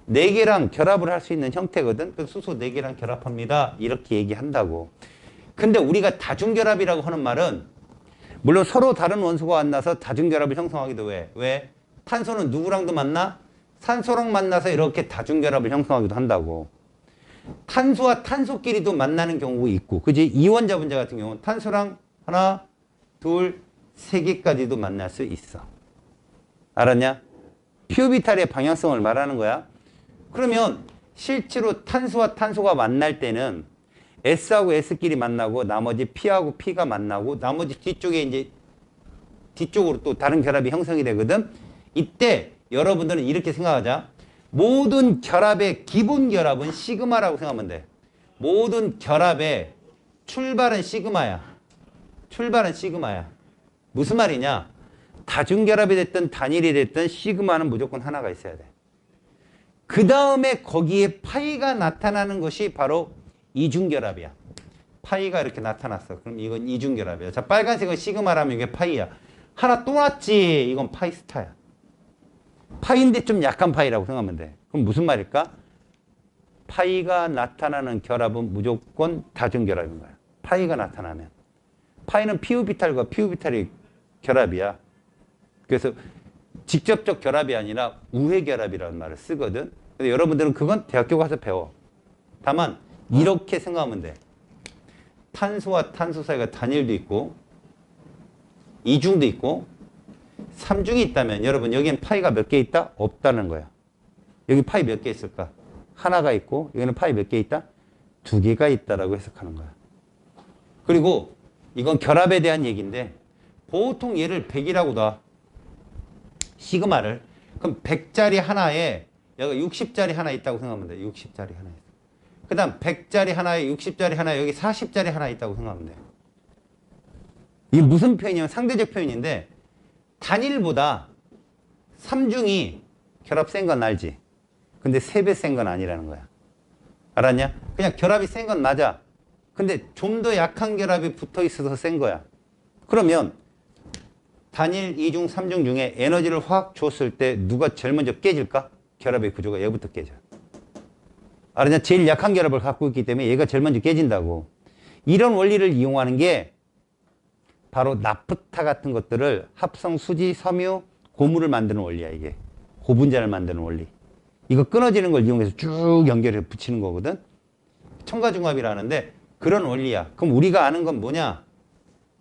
4개랑 결합을 할 수 있는 형태거든. 그래서 수소 4개랑 결합합니다. 이렇게 얘기한다고. 근데 우리가 다중결합이라고 하는 말은 물론 서로 다른 원소가 만나서 다중결합을 형성하기도 해. 왜? 탄소는 누구랑도 만나? 산소랑 만나서 이렇게 다중결합을 형성하기도 한다고. 탄소와 탄소끼리도 만나는 경우가 있고, 그지? 이원자 분자 같은 경우는 탄소랑 하나, 둘, 3개까지도 만날 수 있어. 알았냐? P오비탈의 방향성을 말하는 거야. 그러면 실제로 탄소와 탄소가 만날 때는 S하고 S끼리 만나고 나머지 P하고 P가 만나고 나머지 뒤쪽에 이제 뒤쪽으로 또 다른 결합이 형성이 되거든. 이때 여러분들은 이렇게 생각하자. 모든 결합의 기본 결합은 시그마라고 생각하면 돼. 모든 결합의 출발은 시그마야. 출발은 시그마야. 무슨 말이냐? 다중결합이 됐든 단일이 됐든 시그마는 무조건 하나가 있어야 돼. 그 다음에 거기에 파이가 나타나는 것이 바로 이중결합이야. 파이가 이렇게 나타났어. 그럼 이건 이중결합이야. 자, 빨간색은 시그마라면 이게 파이야. 하나 또 났지. 이건 파이스타야. 파이인데 좀 약한 파이라고 생각하면 돼. 그럼 무슨 말일까? 파이가 나타나는 결합은 무조건 다중결합인 거야. 파이가 직접적 결합이 아니라 우회 결합이라는 말을 쓰거든. 근데 여러분들은 그건 대학교 가서 배워. 다만 이렇게 생각하면 돼. 탄소와 탄소 사이가 단일도 있고 이중도 있고 삼중이 있다면 여러분 여기엔 파이가 몇 개 있다? 없다는 거야. 여기 파이 몇 개 있을까? 하나가 있고 여기는 파이 몇 개 있다? 두 개가 있다라고 해석하는 거야. 그리고 이건 결합에 대한 얘기인데 보통 얘를 100이라고 놔. 시그마를. 그럼 100짜리 하나에 여기 60짜리 하나 있다고 생각하면 돼. 60짜리 하나 있어. 그 다음 100짜리 하나에 60짜리 하나에 여기 40짜리 하나 있다고 생각하면 돼. 이게 무슨 표현이냐면 상대적 표현인데 단일보다 삼중이 결합 센 건 알지? 근데 3배 센 건 아니라는 거야. 알았냐? 그냥 결합이 센 건 맞아. 근데 좀 더 약한 결합이 붙어 있어서 센 거야. 그러면 단일, 이중, 삼중 중에 에너지를 확 줬을 때 누가 제일 먼저 깨질까? 결합의 구조가 얘부터 깨져. 알았냐? 제일 약한 결합을 갖고 있기 때문에 얘가 제일 먼저 깨진다고. 이런 원리를 이용하는 게 바로 나프타 같은 것들을 합성, 수지, 섬유, 고무를 만드는 원리야, 이게. 고분자를 만드는 원리. 이거 끊어지는 걸 이용해서 쭉 연결해 붙이는 거거든. 첨가중합이라는데 그런 원리야. 그럼 우리가 아는 건 뭐냐?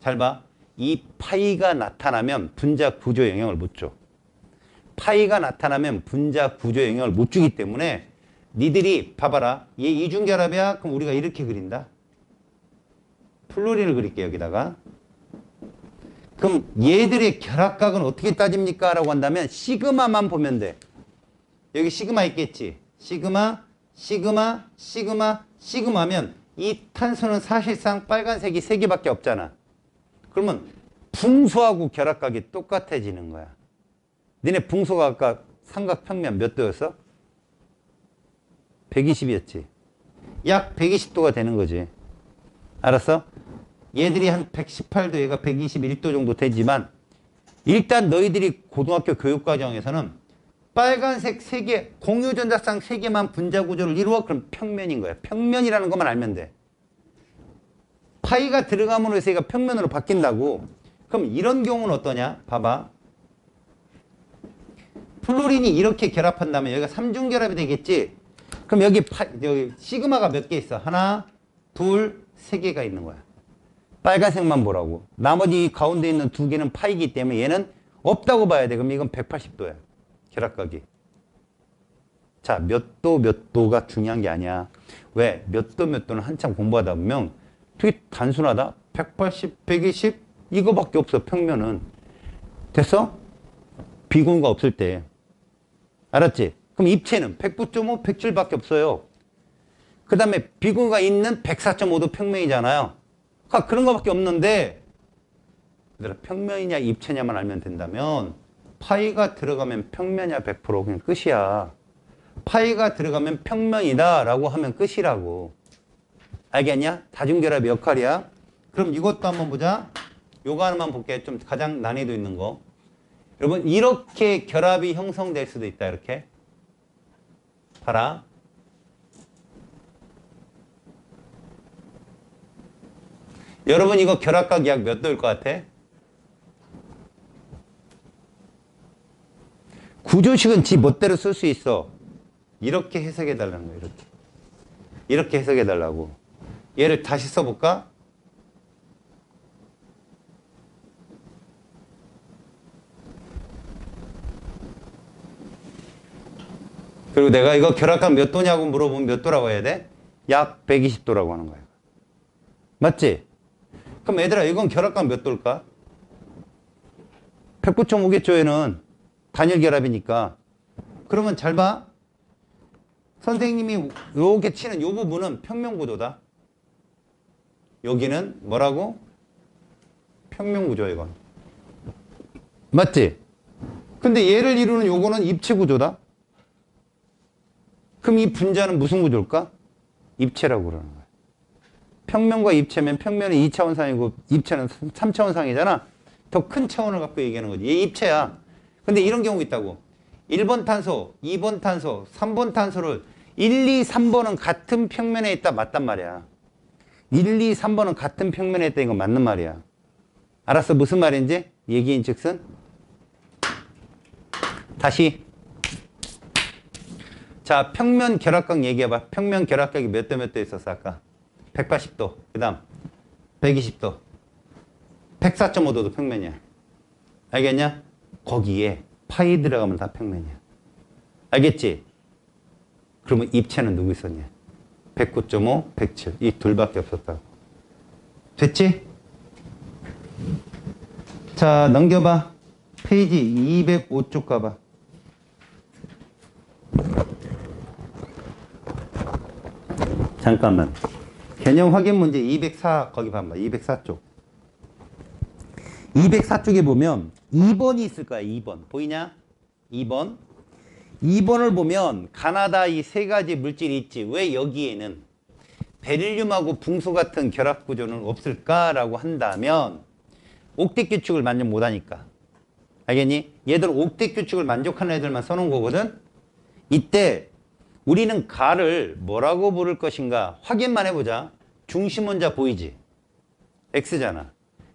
잘 봐. 이 파이가 나타나면 분자 구조에 영향을 못 줘. 파이가 나타나면 분자 구조에 영향을 못 주기 때문에 니들이 봐봐라. 얘 이중결합이야? 그럼 우리가 이렇게 그린다. 플로린을 그릴게 여기다가. 그럼 얘들의 결합각은 어떻게 따집니까? 라고 한다면 시그마만 보면 돼. 여기 시그마 있겠지? 시그마, 시그마, 시그마, 시그마면 이 탄소는 사실상 빨간색이 3개밖에 없잖아. 그러면 붕소하고 결합각이 똑같아지는 거야. 니네 붕소가 아까 삼각평면 몇 도였어? 120이었지. 약 120도가 되는 거지. 알았어? 얘들이 한 118도, 얘가 121도 정도 되지만 일단 너희들이 고등학교 교육과정에서는 빨간색 3개, 공유전자쌍 3개만 분자 구조를 이루어? 그럼 평면인 거야. 평면이라는 것만 알면 돼. 파이가 들어감으로 해서 얘가 평면으로 바뀐다고. 그럼 이런 경우는 어떠냐? 봐봐. 플로린이 이렇게 결합한다면 여기가 삼중결합이 되겠지? 그럼 여기 시그마가 몇 개 있어? 하나, 둘, 3개가 있는 거야. 빨간색만 보라고. 나머지 가운데 있는 2개는 파이기 때문에 얘는 없다고 봐야 돼. 그럼 이건 180도야. 결합각이. 자, 몇 도 몇 도가 중요한 게 아니야. 왜? 몇 도 몇 도는 한참 공부하다 보면 되게 단순하다. 180, 120 이거밖에 없어. 평면은. 됐어? 비공유가 없을 때. 알았지? 그럼 입체는 109.5, 107밖에 없어요. 그 다음에 비공유가 있는 104.5도 평면이잖아요. 그런 거밖에 없는데 얘들아, 평면이냐 입체냐만 알면 된다면 파이가 들어가면 평면이야 100% 그냥 끝이야. 파이가 들어가면 평면이다 라고 하면 끝이라고. 알겠냐? 다중결합의 역할이야. 그럼 이것도 한번 보자. 요거 하나만 볼게. 좀 가장 난이도 있는 거. 여러분 이렇게 결합이 형성될 수도 있다. 이렇게 봐라. 여러분 이거 결합각 약 몇 도일 것 같아? 구조식은 지 멋대로 쓸 수 있어. 이렇게 해석해 달라는 거야. 이렇게 해석해 달라고. 얘를 다시 써볼까? 그리고 내가 이거 결합각 몇 도냐고 물어보면 몇 도라고 해야 돼? 약 120도라고 하는 거야. 맞지? 그럼 얘들아 이건 결합각 몇 도일까? 109.5겠죠 얘는. 단일 결합이니까. 그러면 잘 봐. 선생님이 이렇게 치는 이 부분은 평면구조다. 여기는 뭐라고? 평면구조 이건. 맞지? 근데 얘를 이루는 요거는 입체구조다. 그럼 이 분자는 무슨 구조일까? 입체라고 그러는 거야. 평면과 입체면 평면은 2차원상이고 입체는 3차원상이잖아. 더 큰 차원을 갖고 얘기하는 거지. 얘 입체야. 근데 이런 경우 있다고. 1번 탄소, 2번 탄소, 3번 탄소를 1, 2, 3번은 같은 평면에 있다. 맞단 말이야. 1, 2, 3번은 같은 평면에 있다. 이건 맞는 말이야. 알았어? 무슨 말인지? 얘기인 즉슨 다시. 자, 평면 결합각 얘기해봐. 평면 결합각이 몇 도 몇 도 있었어, 아까? 180도. 그 다음, 120도. 104.5도도 평면이야. 알겠냐? 거기에 파이 들어가면 다 평면이야. 알겠지? 그러면 입체는 누구 있었냐? 109.5, 107. 이 둘밖에 없었다고. 됐지? 자, 넘겨봐. 페이지 205쪽 가봐. 잠깐만. 개념 확인 문제 204 거기 봐봐. 204쪽. 204쪽에 보면 2번이 있을 거야. 2번. 보이냐? 2번. 2번을 보면 가나다 이 세 가지 물질이 있지. 왜 여기에는 베릴륨하고 붕소 같은 결합 구조는 없을까라고 한다면 옥텟 규칙을 만족 못하니까. 알겠니? 얘들 옥텟 규칙을 만족하는 애들만 써놓은 거거든. 이때 우리는 가를 뭐라고 부를 것인가 확인만 해보자. 중심 원자 보이지? X잖아.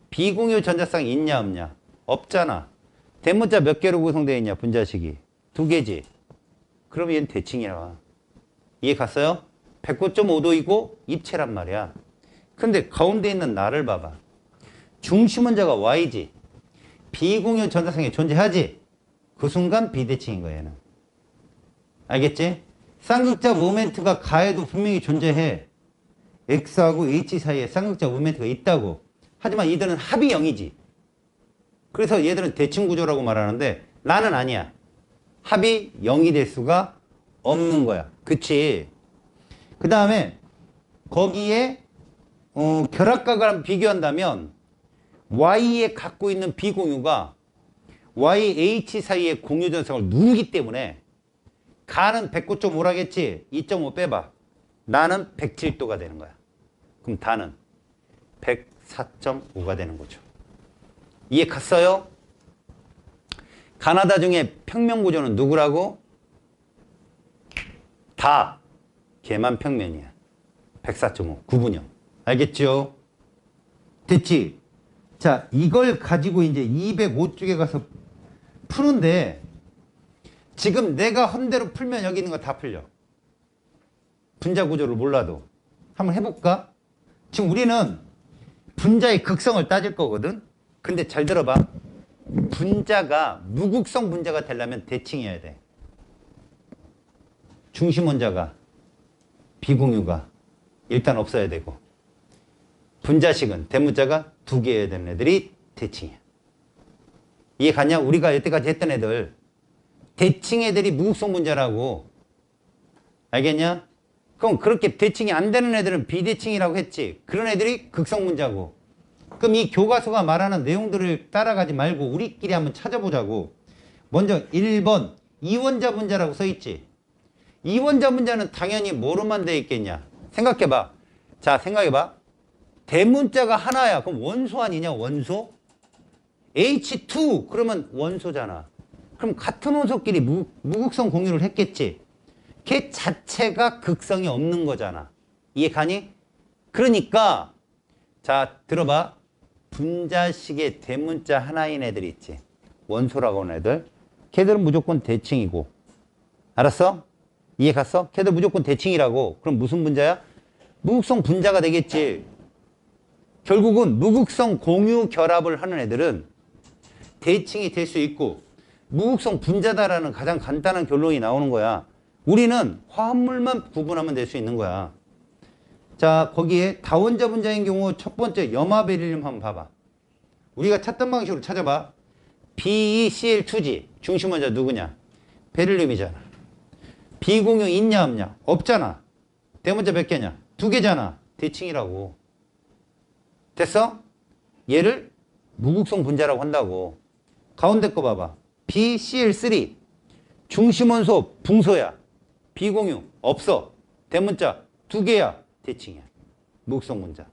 비공유 전자쌍 있냐 없냐? 없잖아. 대문자 몇 개로 구성되어 있냐? 분자식이 2개지. 그럼 얘는 대칭이라. 이해 갔어요? 109.5도이고 입체란 말이야. 근데 가운데 있는 나를 봐봐. 중심 원자가 Y지. 비공유 전자쌍이 존재하지. 그 순간 비대칭인 거야 얘는. 알겠지? 쌍극자 모멘트가 가에도 분명히 존재해. X하고 H 사이에 쌍극자 모멘트가 있다고. 하지만 이들은 합이 0이지. 그래서 얘들은 대칭 구조라고 말하는데 나는 아니야. 합이 0이 될 수가 없는 거야. 그치? 그 다음에 거기에 결합각을 비교한다면 Y에 갖고 있는 비공유가 YH 사이의 공유 전성을 누르기 때문에 가는 109.5라겠지? 2.5 빼봐. 나는 107도가 되는 거야. 그럼 다는 104.5가 되는 거죠. 이해 갔어요? 가나다 중에 평면 구조는 누구라고? 다 걔만 평면이야. 104.5 구분형. 알겠죠? 됐지? 자, 이걸 가지고 이제 205쪽에 가서 푸는데 지금 내가 헌대로 풀면 여기 있는 거 다 풀려. 분자 구조를 몰라도. 한번 해볼까? 지금 우리는 분자의 극성을 따질 거거든? 근데 잘 들어봐. 분자가 무극성 분자가 되려면 대칭해야 돼. 중심 원자가 비공유가 일단 없어야 되고 분자식은 대문자가 2개여야 되는 애들이 대칭이야. 이해 갔냐? 우리가 여태까지 했던 애들 대칭 애들이 무극성 분자라고. 알겠냐? 그럼 그렇게 대칭이 안 되는 애들은 비대칭이라고 했지. 그런 애들이 극성 분자고. 그럼 이 교과서가 말하는 내용들을 따라가지 말고 우리끼리 한번 찾아보자고. 먼저 1번 이원자 분자라고 써있지. 이원자 분자는 당연히 뭐로만 되어 있겠냐. 생각해봐. 자, 생각해봐. 대문자가 하나야. 그럼 원소 아니냐? 원소? H2 그러면 원소잖아. 그럼 같은 원소끼리 무극성 공유를 했겠지. 걔 자체가 극성이 없는 거잖아. 이해 가니? 그러니까 자, 들어봐. 분자식의 대문자 하나인 애들 있지. 원소라고 하는 애들. 걔들은 무조건 대칭이고. 알았어? 이해 갔어? 걔들 무조건 대칭이라고. 그럼 무슨 분자야? 무극성 분자가 되겠지. 결국은 무극성 공유 결합을 하는 애들은 대칭이 될 수 있고 무극성 분자다라는 가장 간단한 결론이 나오는 거야. 우리는 화합물만 구분하면 될 수 있는 거야. 자, 거기에 다원자 분자인 경우 첫 번째 염화베릴륨 한번 봐봐. 우리가 찾던 방식으로 찾아봐. BeCl2지. 중심 원자 누구냐? 베릴륨이잖아. 비공유 있냐 없냐? 없잖아. 대문자 몇 개냐? 2개잖아. 대칭이라고. 됐어? 얘를 무극성 분자라고 한다고. 가운데 거 봐봐. BCl3 중심원소 붕소야. 비공유 없어. 대문자 2개야. 대칭이야. 무극성 분자.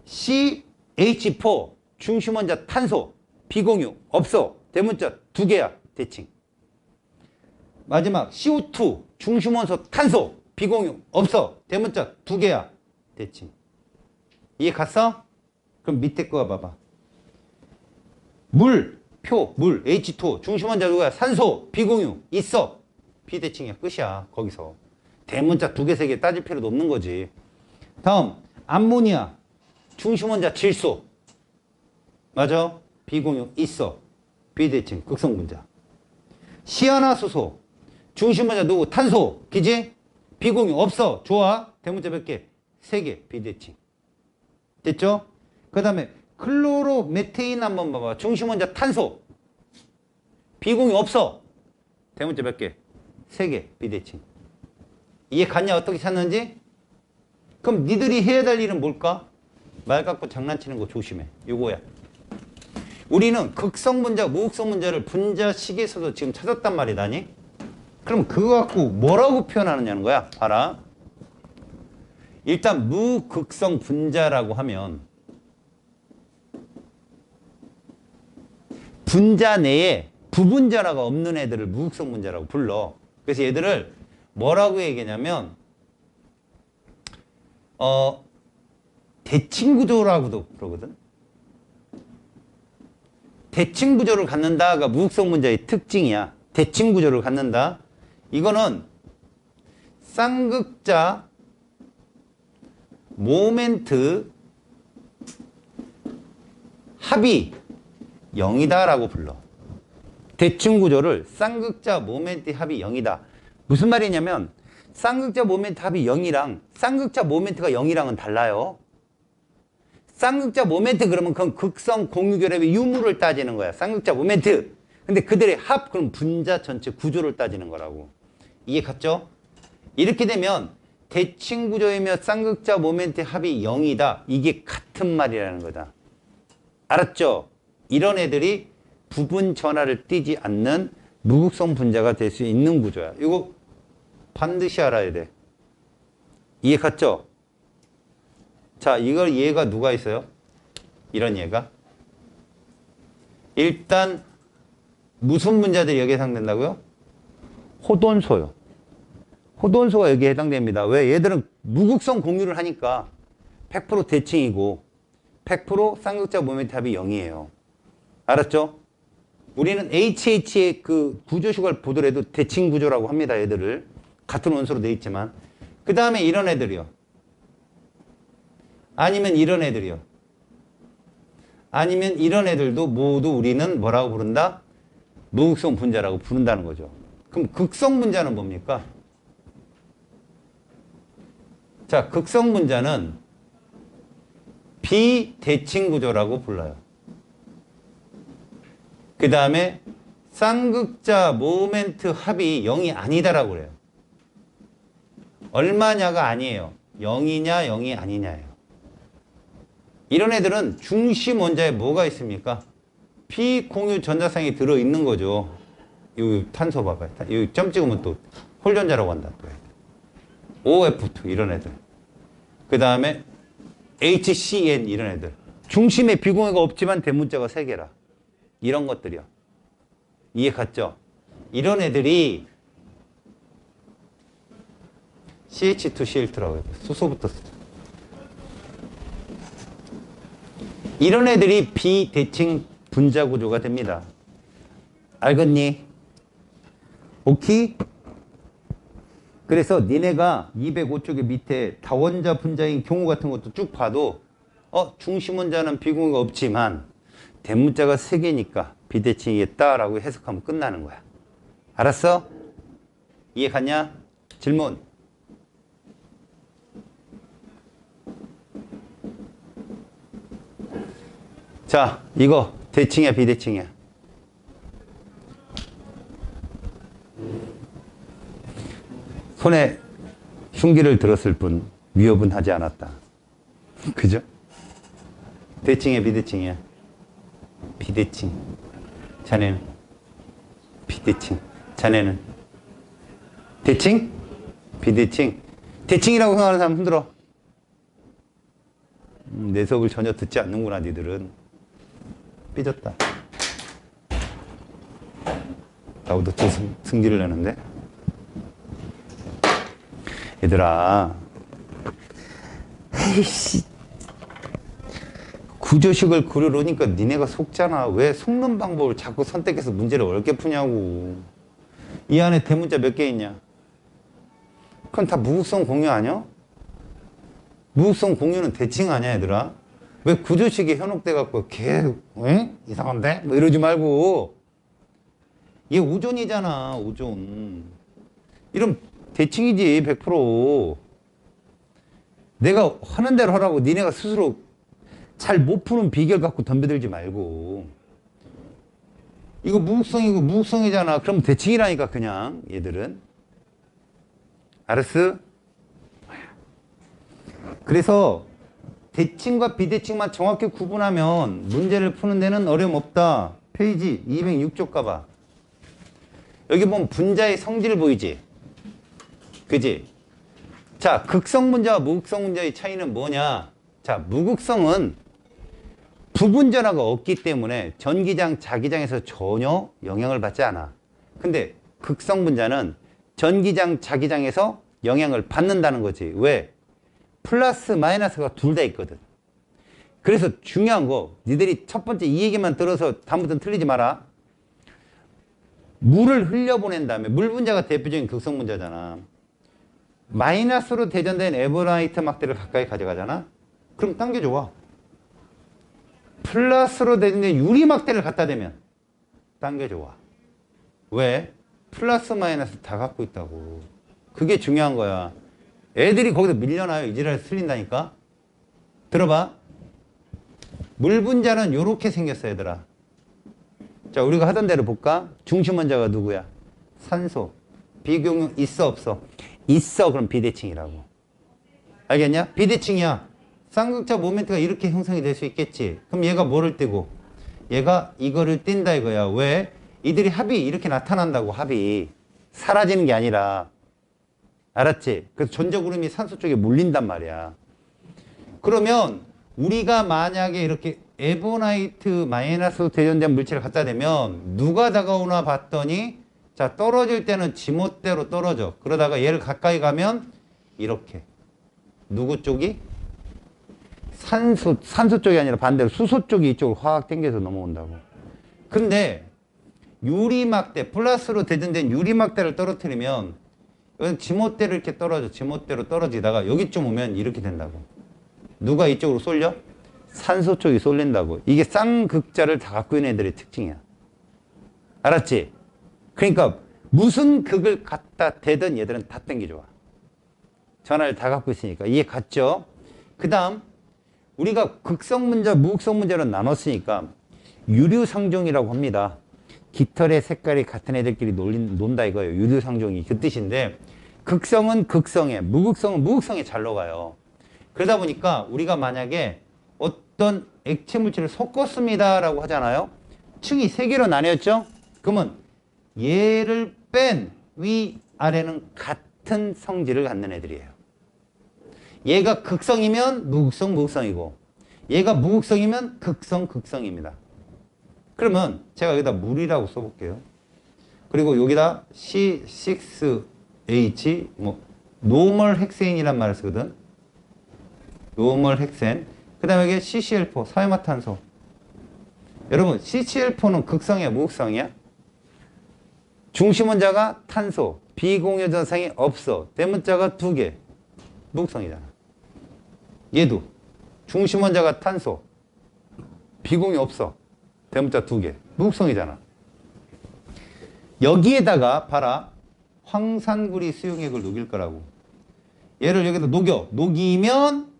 CH4 중심원자 탄소 비공유 없어. 대문자 2개야. 대칭. 마지막 CO2 중심원소 탄소 비공유 없어. 대문자 2개야. 대칭. 이해 갔어? 그럼 밑에 거 봐봐. 물 표, 물, H2O. 중심 원자 누구야? 산소, 비공유. 있어. 비대칭이야. 끝이야. 거기서. 대문자 2개, 3개 따질 필요도 없는 거지. 다음, 암모니아. 중심 원자 질소. 맞아? 비공유. 있어. 비대칭. 극성 분자. 시아나수소. 중심 원자 누구? 탄소. 그지? 비공유. 없어. 좋아. 대문자 몇 개? 3개. 비대칭. 됐죠? 그 다음에 클로로메테인 한번 봐봐. 중심 원자 탄소. 비공유 없어. 대문자 몇 개? 3개. 비대칭. 이해 갔냐? 어떻게 찾는지? 그럼 니들이 해야 될 일은 뭘까? 말 갖고 장난치는 거 조심해. 요거야. 우리는 극성 분자, 무극성 분자를 분자식에서도 지금 찾았단 말이다니? 그럼 그거 갖고 뭐라고 표현하느냐는 거야. 봐라. 일단 무극성 분자라고 하면 분자 내에 부분자라가 없는 애들을 무극성 분자라고 불러. 그래서 얘들을 뭐라고 얘기하냐면 대칭구조라고도 그러거든. 대칭구조를 갖는다가 무극성 분자의 특징이야. 대칭구조를 갖는다. 이거는 쌍극자 모멘트 합이 0이다 라고 불러. 대칭구조를 쌍극자 모멘트 합이 0이다. 무슨 말이냐면 쌍극자 모멘트 합이 0이랑 쌍극자 모멘트가 0이랑은 달라요. 쌍극자 모멘트 그러면 그건 극성 공유결합의 유무를 따지는 거야. 쌍극자 모멘트. 근데 그들의 합 그럼 분자 전체 구조를 따지는 거라고. 이해 갔죠? 이렇게 되면 대칭구조이며 쌍극자 모멘트 합이 0이다. 이게 같은 말이라는 거다. 알았죠? 이런 애들이 부분 전하를 띠지 않는 무극성 분자가 될 수 있는 구조야. 이거 반드시 알아야 돼. 이해 갔죠? 자, 이걸 얘가 누가 있어요? 이런 얘가. 일단 무슨 분자들이 여기에 해당된다고요? 호돈소요. 호돈소가 여기에 해당됩니다. 왜? 얘들은 무극성 공유를 하니까 100% 대칭이고 100% 쌍극자 모멘트 합이 0이에요. 알았죠? 우리는 HH의 그 구조식을 보더라도 대칭 구조라고 합니다. 얘들을. 같은 원소로 돼 있지만. 그 다음에 이런 애들이요. 아니면 이런 애들이요. 아니면 이런 애들도 모두 우리는 뭐라고 부른다? 무극성 분자라고 부른다는 거죠. 그럼 극성 분자는 뭡니까? 자, 극성 분자는 비대칭 구조라고 불러요. 그 다음에 쌍극자 모멘트 합이 0이 아니다라고 그래요. 얼마냐가 아니에요. 0이냐 0이 아니냐예요. 이런 애들은 중심 원자에 뭐가 있습니까? 비공유 전자쌍이 들어있는 거죠. 이 탄소 봐봐요. 여기 점 찍으면 또 홀전자라고 한다. 또 OF2 이런 애들. 그 다음에 HCN 이런 애들. 중심에 비공유가 없지만 대문자가 3개라. 이런 것들이요. 이해 갔죠? 이런 애들이 CH2Cl2라고 해요. 수소부터 쓰죠. 이런 애들이 비대칭 분자 구조가 됩니다. 알겠니? 오케이? 그래서 니네가 205쪽의 밑에 다원자 분자인 경우 같은 것도 쭉 봐도 중심 원자는 비공유가 없지만 대문자가 3개니까 비대칭이겠다라고 해석하면 끝나는 거야. 알았어? 이해 갔냐? 질문. 자, 이거 대칭이야 비대칭이야? 손에 흉기를 들었을 뿐 위협은 하지 않았다. 그죠? 대칭이야 비대칭이야? 비대칭. 자네는? 비대칭. 자네는? 대칭? 비대칭. 대칭이라고 생각하는 사람 흔들어. 내 수업을 전혀 듣지 않는구나 니들은. 삐졌다. 나보다 또 승기를 내는데. 얘들아, 에이씨, 구조식을 그려놓으니까 니네가 속잖아. 왜 속는 방법을 자꾸 선택해서 문제를 어렵게 푸냐고. 이 안에 대문자 몇 개 있냐? 그건 다 무극성 공유 아니야? 무극성 공유는 대칭 아니야, 얘들아? 왜 구조식이 현혹돼 갖고 이상한데? 뭐 이러지 말고. 얘 오존이잖아, 오존. 이런 대칭이지, 100%. 내가 하는 대로 하라고 니네가 스스로 잘 못 푸는 비결 갖고 덤벼들지 말고. 이거 무극성이고 무극성이잖아. 그럼 대칭이라니까, 그냥 얘들은. 알았어? 그래서 대칭과 비대칭만 정확히 구분하면 문제를 푸는 데는 어려움 없다. 페이지 206쪽 가봐. 여기 보면 분자의 성질 보이지? 그지? 자, 극성 문자와 무극성 문자의 차이는 뭐냐? 자, 무극성은 부분전화가 없기 때문에 전기장, 자기장에서 전혀 영향을 받지 않아. 근데 극성 분자는 전기장, 자기장에서 영향을 받는다는 거지. 왜? 플러스, 마이너스가 둘 다 있거든. 그래서 중요한 거, 니들이 첫 번째 이 얘기만 들어서 다음부터는 틀리지 마라. 물을 흘려보낸 다음에, 물 분자가 대표적인 극성 분자잖아. 마이너스로 대전된 에버라이트 막대를 가까이 가져가잖아? 그럼 당겨줘. 플러스로 대전된 유리 막대를 갖다 대면 당겨줘. 왜? 플러스 마이너스 다 갖고 있다고. 그게 중요한 거야. 애들이 거기서 밀려나요. 이지랄 틀린다니까. 들어봐. 물 분자는 요렇게 생겼어, 얘들아. 자, 우리가 하던 대로 볼까? 중심 원자가 누구야? 산소. 비공유 있어, 없어? 있어. 그럼 비대칭이라고. 알겠냐? 비대칭이야. 쌍극자 모멘트가 이렇게 형성이 될 수 있겠지. 그럼 얘가 뭐를 띄고? 얘가 이거를 띈다 이거야. 왜? 이들이 합이 이렇게 나타난다고. 합이 사라지는 게 아니라. 알았지? 그래서 전자구름이 산소 쪽에 몰린단 말이야. 그러면 우리가 만약에 이렇게 에보나이트 마이너스 대전된 물질을 갖다 대면 누가 다가오나 봤더니, 자, 떨어질 때는 지멋대로 떨어져. 그러다가 얘를 가까이 가면 이렇게. 누구 쪽이? 산소 쪽이 아니라 반대로 수소 쪽이 이쪽으로 확 당겨서 넘어온다고. 근데 유리막대, 플러스로 대전된 유리막대를 떨어뜨리면 이건 지멋대로 이렇게 떨어져. 지멋대로 떨어지다가 여기쯤 오면 이렇게 된다고. 누가 이쪽으로 쏠려? 산소 쪽이 쏠린다고. 이게 쌍극자를 다 갖고 있는 애들의 특징이야. 알았지? 그러니까 무슨 극을 갖다 대든 얘들은 다 당겨줘. 전화를 다 갖고 있으니까. 이해 갔죠? 그 다음 우리가 극성 문자, 무극성 문자로 나눴으니까 유류상종이라고 합니다. 깃털의 색깔이 같은 애들끼리 논다 이거예요. 유류상종이 그 뜻인데, 극성은 극성에, 무극성은 무극성에 잘 녹아요. 그러다 보니까 우리가 만약에 어떤 액체 물질을 섞었습니다 라고 하잖아요. 층이 세 개로 나뉘었죠. 그러면 얘를 뺀 위아래는 같은 성질을 갖는 애들이에요. 얘가 극성이면 무극성, 무극성이고, 얘가 무극성이면 극성, 극성입니다. 그러면 제가 여기다 물이라고 써볼게요. 그리고 여기다 C6H, 노멀 헥세인이란 말을 쓰거든. 노멀 헥센. 그 다음에 여기 CCl4, 사이마탄소. 여러분, CCl4는 극성이야, 무극성이야? 중심 원자가 탄소, 비공유 전상이 없어. 대문자가 2개. 무극성이잖아. 얘도 중심 원자가 탄소, 비공유 없어. 대문자 2개. 무극성이잖아. 여기에다가 봐라. 황산구리 수용액을 녹일 거라고. 얘를 여기다 녹여. 녹이면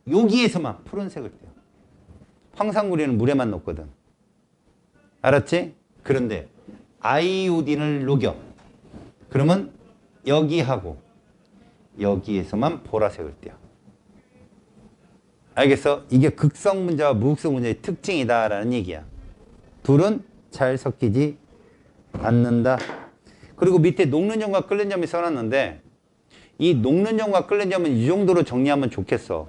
여기에서만 푸른색을 떼요. 황산구리는 물에만 녹거든. 알았지? 그런데 아이오딘을 녹여. 그러면 여기하고 여기에서만 보라색을 떼요. 알겠어? 이게 극성 문자와 무극성 문자의 특징이다라는 얘기야. 둘은 잘 섞이지 않는다. 그리고 밑에 녹는 점과 끓는 점이 써놨는데, 이 녹는 점과 끓는 점은 이 정도로 정리하면 좋겠어.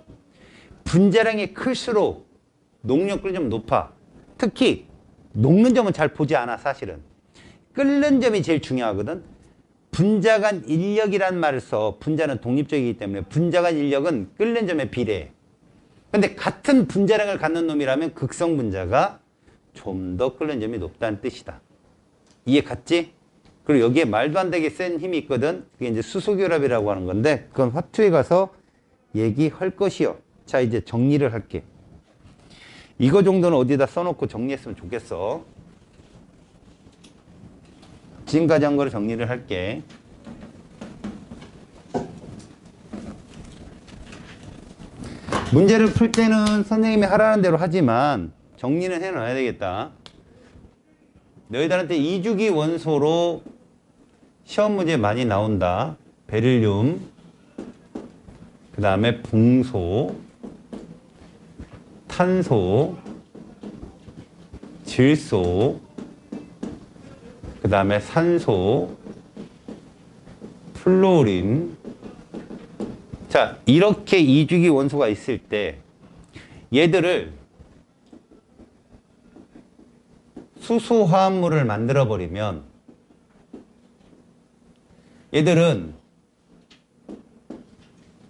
분자량이 클수록 녹는 끓는 점은 높아. 특히 녹는 점은 잘 보지 않아, 사실은. 끓는 점이 제일 중요하거든. 분자 간 인력이란 말을 써. 분자는 독립적이기 때문에 분자 간 인력은 끓는 점에 비례해. 근데 같은 분자량을 갖는 놈이라면 극성 분자가 좀 더 끓는 점이 높다는 뜻이다. 이해 갔지? 그리고 여기에 말도 안 되게 센 힘이 있거든. 그게 이제 수소결합이라고 하는 건데 그건 화투에 가서 얘기할 것이요. 자, 이제 정리를 할게. 이거 정도는 어디다 써놓고 정리했으면 좋겠어. 지금까지 한 거를 정리를 할게. 문제를 풀 때는 선생님이 하라는 대로 하지만 정리는 해놔야 되겠다. 너희들한테 2주기 원소로 시험 문제 많이 나온다. 베릴륨, 그 다음에 붕소, 탄소, 질소, 그 다음에 산소, 플로린. 자, 이렇게 2주기 원소가 있을 때 얘들을 수소화합물을 만들어 버리면 얘들은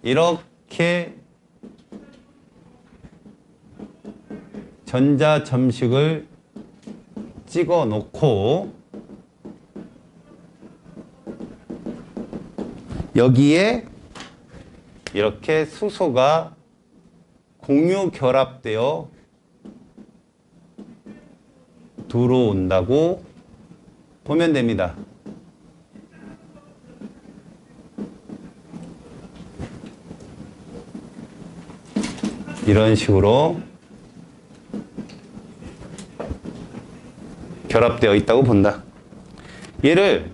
이렇게 전자점식을 찍어 놓고 여기에 이렇게 수소가 공유 결합되어 들어온다고 보면 됩니다. 이런 식으로 결합되어 있다고 본다. 얘를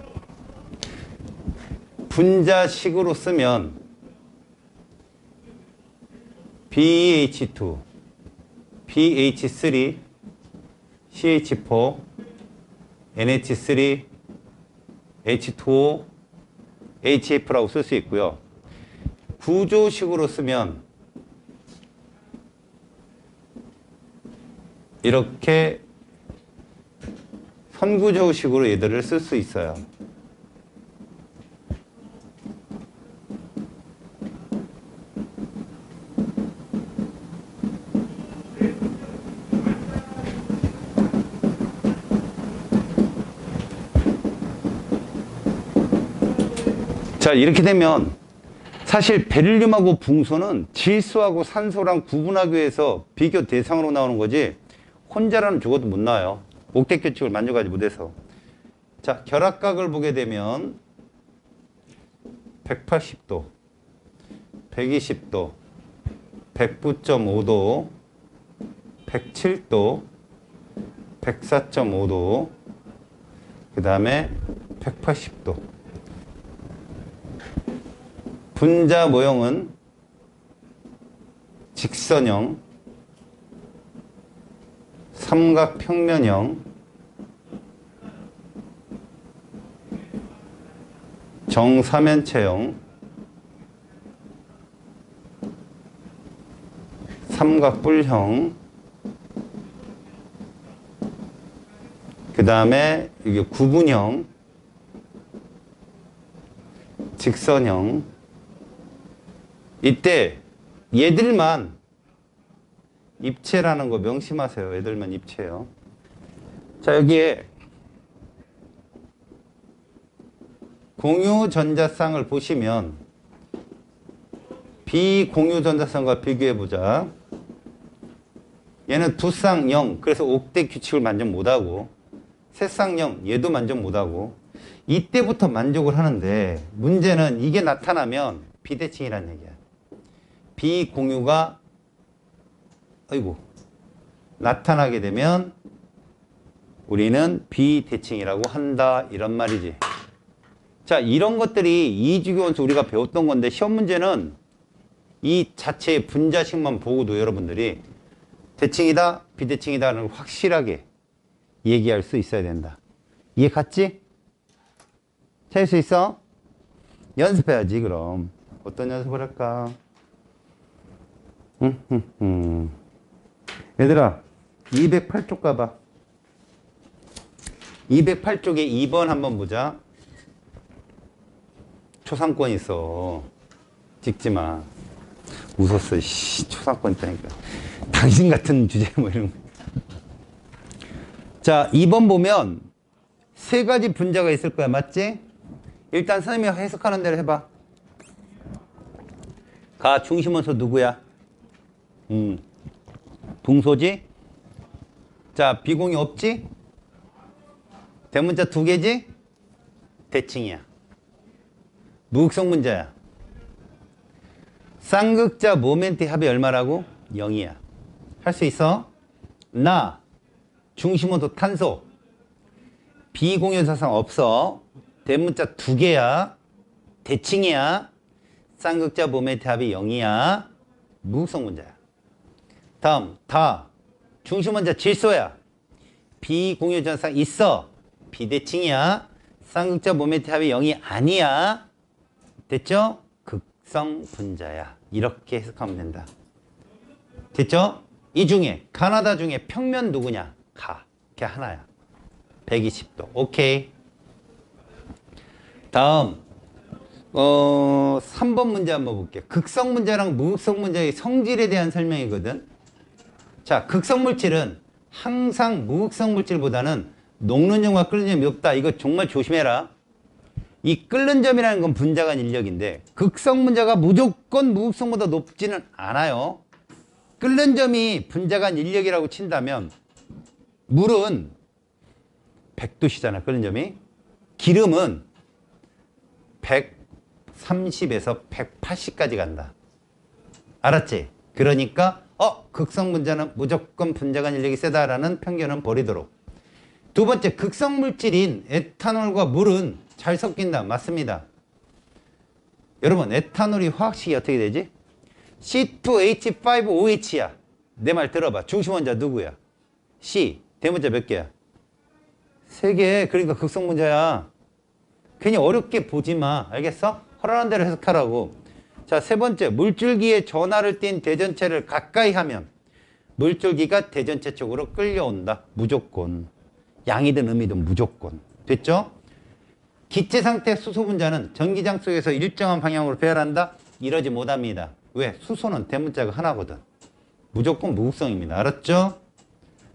분자식으로 쓰면 BH2, BH3, CH4, NH3, H2O, HF라고 쓸 수 있고요. 구조식으로 쓰면 이렇게 선구조식으로 얘들을 쓸 수 있어요. 자, 이렇게 되면 사실 베릴륨하고 붕소는 질소하고 산소랑 구분하기 위해서 비교 대상으로 나오는 거지 혼자라는 죽어도 못 나와요. 옥텟 규칙을 만족하지 못해서. 자, 결합각을 보게 되면 180도, 120도, 109.5도, 107도, 104.5도, 그 다음에 180도. 분자 모형은 직선형, 삼각평면형, 정사면체형, 삼각뿔형, 그 다음에 이게 구분형, 직선형. 이때 얘들만 입체라는 거 명심하세요. 얘들만 입체요. 자, 여기에 공유 전자쌍을 보시면 비공유 전자쌍과 비교해 보자. 얘는 두 쌍 0, 그래서 옥텟 규칙을 만족 못하고, 세 쌍 0, 얘도 만족 못하고, 이때부터 만족을 하는데 문제는 이게 나타나면 비대칭이라는 얘기야. 비공유가 나타나게 되면 우리는 비대칭이라고 한다, 이런 말이지. 자, 이런 것들이 이주기 원소 우리가 배웠던 건데 시험 문제는 이 자체의 분자식만 보고도 여러분들이 대칭이다, 비대칭이다는 걸 확실하게 얘기할 수 있어야 된다. 이해 갔지? 찾을 수 있어? 연습해야지. 그럼 어떤 연습을 할까? 얘들아, 208쪽 가봐. 208쪽에 2번 한번 보자. 초상권 있어. 찍지 마. 웃었어. 씨, 초상권 있다니까. 당신 같은 주제 뭐 이런 거. 자, 2번 보면 세 가지 분자가 있을 거야. 맞지? 일단 선생님이 해석하는 대로 해봐. 가 중심원소 누구야? 붕소지? 자, 비공유 없지? 대문자 2개지? 대칭이야. 무극성 문자야. 쌍극자 모멘트 합이 얼마라고? 0이야. 할 수 있어? 나 중심원소 탄소 비공유 사상 없어. 대문자 2개야. 대칭이야. 쌍극자 모멘트 합이 0이야. 무극성 문자야. 다음 다 중심원자 질소야. 비공유 전상 있어. 비대칭이야. 쌍극자 모멘트 합이 0이 아니야. 됐죠? 극성 분자야. 이렇게 해석하면 된다. 됐죠? 이 중에 가나다 중에 평면 누구냐? 가. 걔 하나야. 120도. 오케이. 다음 3번 문제 한번 볼게요. 극성 문자랑 무극성 문자의 성질에 대한 설명이거든. 자, 극성 물질은 항상 무극성 물질보다는 녹는 점과 끓는 점이 없다. 이거 정말 조심해라. 이 끓는 점이라는 건 분자 간 인력인데 극성 문자가 무조건 무극성보다 높지는 않아요. 끓는 점이 분자 간 인력이라고 친다면 물은 100도씨잖아. 끓는 점이. 기름은 130에서 180까지 간다. 알았지? 그러니까 극성 분자는 무조건 분자 간 인력이 세다라는 편견은 버리도록. 두 번째, 극성 물질인 에탄올과 물은 잘 섞인다. 맞습니다. 여러분, 에탄올이 화학식이 어떻게 되지? C2H5OH야. 내 말 들어봐. 중심 원자 누구야? C. 대문자 몇 개야? 3개. 그러니까 극성 분자야. 괜히 어렵게 보지 마. 알겠어? 허락한 대로 해석하라고. 자, 세 번째, 물줄기에 전하를 띤 대전체를 가까이 하면 물줄기가 대전체 쪽으로 끌려온다. 무조건. 양이든 음이든 무조건. 됐죠? 기체 상태 수소 분자는 전기장 속에서 일정한 방향으로 배열한다? 이러지 못합니다. 왜? 수소는 대문자가 하나거든. 무조건 무극성입니다. 알았죠?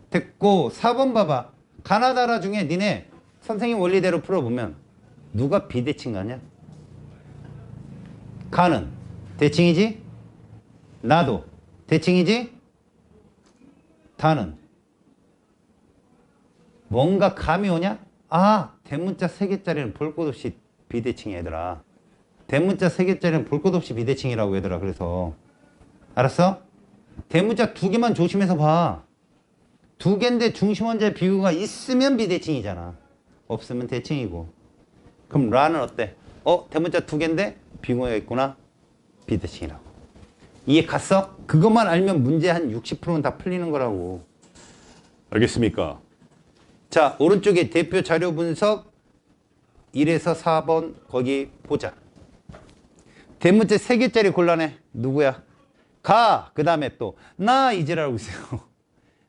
됐고, 4번 봐봐. 가나다라 중에 니네 선생님 원리대로 풀어보면 누가 비대칭 가냐? 가는 대칭이지? 나도 대칭이지? 다는 뭔가 감이 오냐? 아, 대문자 3개짜리는 볼 것 없이 비대칭이야, 얘들아. 대문자 3개짜리는 볼 것 없이 비대칭이라고, 얘들아. 그래서 알았어? 대문자 2개만 조심해서 봐. 2개인데 중심원자의 비교가 있으면 비대칭이잖아. 없으면 대칭이고. 그럼 라는 어때? 대문자 2개인데 비교가 있구나. 비대칭이라고. 이해 갔어? 그것만 알면 문제 한 60%는 다 풀리는 거라고. 알겠습니까? 자, 오른쪽에 대표 자료 분석 1에서 4번 거기 보자. 대문자 3개짜리 곤란해. 누구야? 가. 그 다음에 또 나 이제라고 있어요.